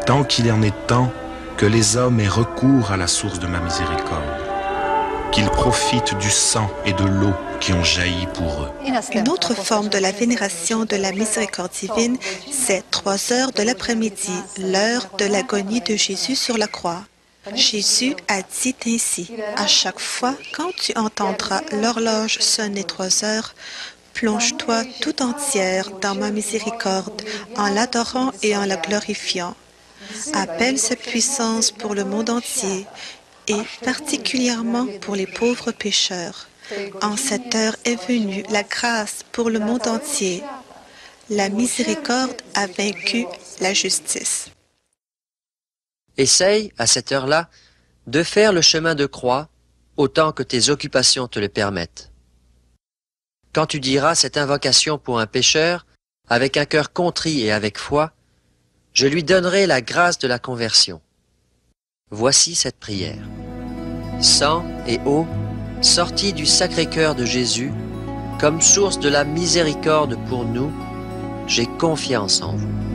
Tant qu'il en est temps que les hommes aient recours à la source de ma miséricorde, qu'ils profitent du sang et de l'eau qui ont jailli pour eux. Une autre forme de la vénération de la miséricorde divine, c'est 3 heures de l'après-midi, l'heure de l'agonie de Jésus sur la croix. Jésus a dit ainsi, « À chaque fois, quand tu entendras l'horloge sonner 3 heures, plonge-toi tout entière dans ma miséricorde en l'adorant et en la glorifiant. Appelle sa puissance pour le monde entier et particulièrement pour les pauvres pécheurs. En cette heure est venue la grâce pour le monde entier. La miséricorde a vaincu la justice. » Essaye, à cette heure-là, de faire le chemin de croix autant que tes occupations te le permettent. Quand tu diras cette invocation pour un pécheur, avec un cœur contrit et avec foi, je lui donnerai la grâce de la conversion. Voici cette prière. Sang et eau, sortis du Sacré-Cœur de Jésus, comme source de la miséricorde pour nous, j'ai confiance en vous.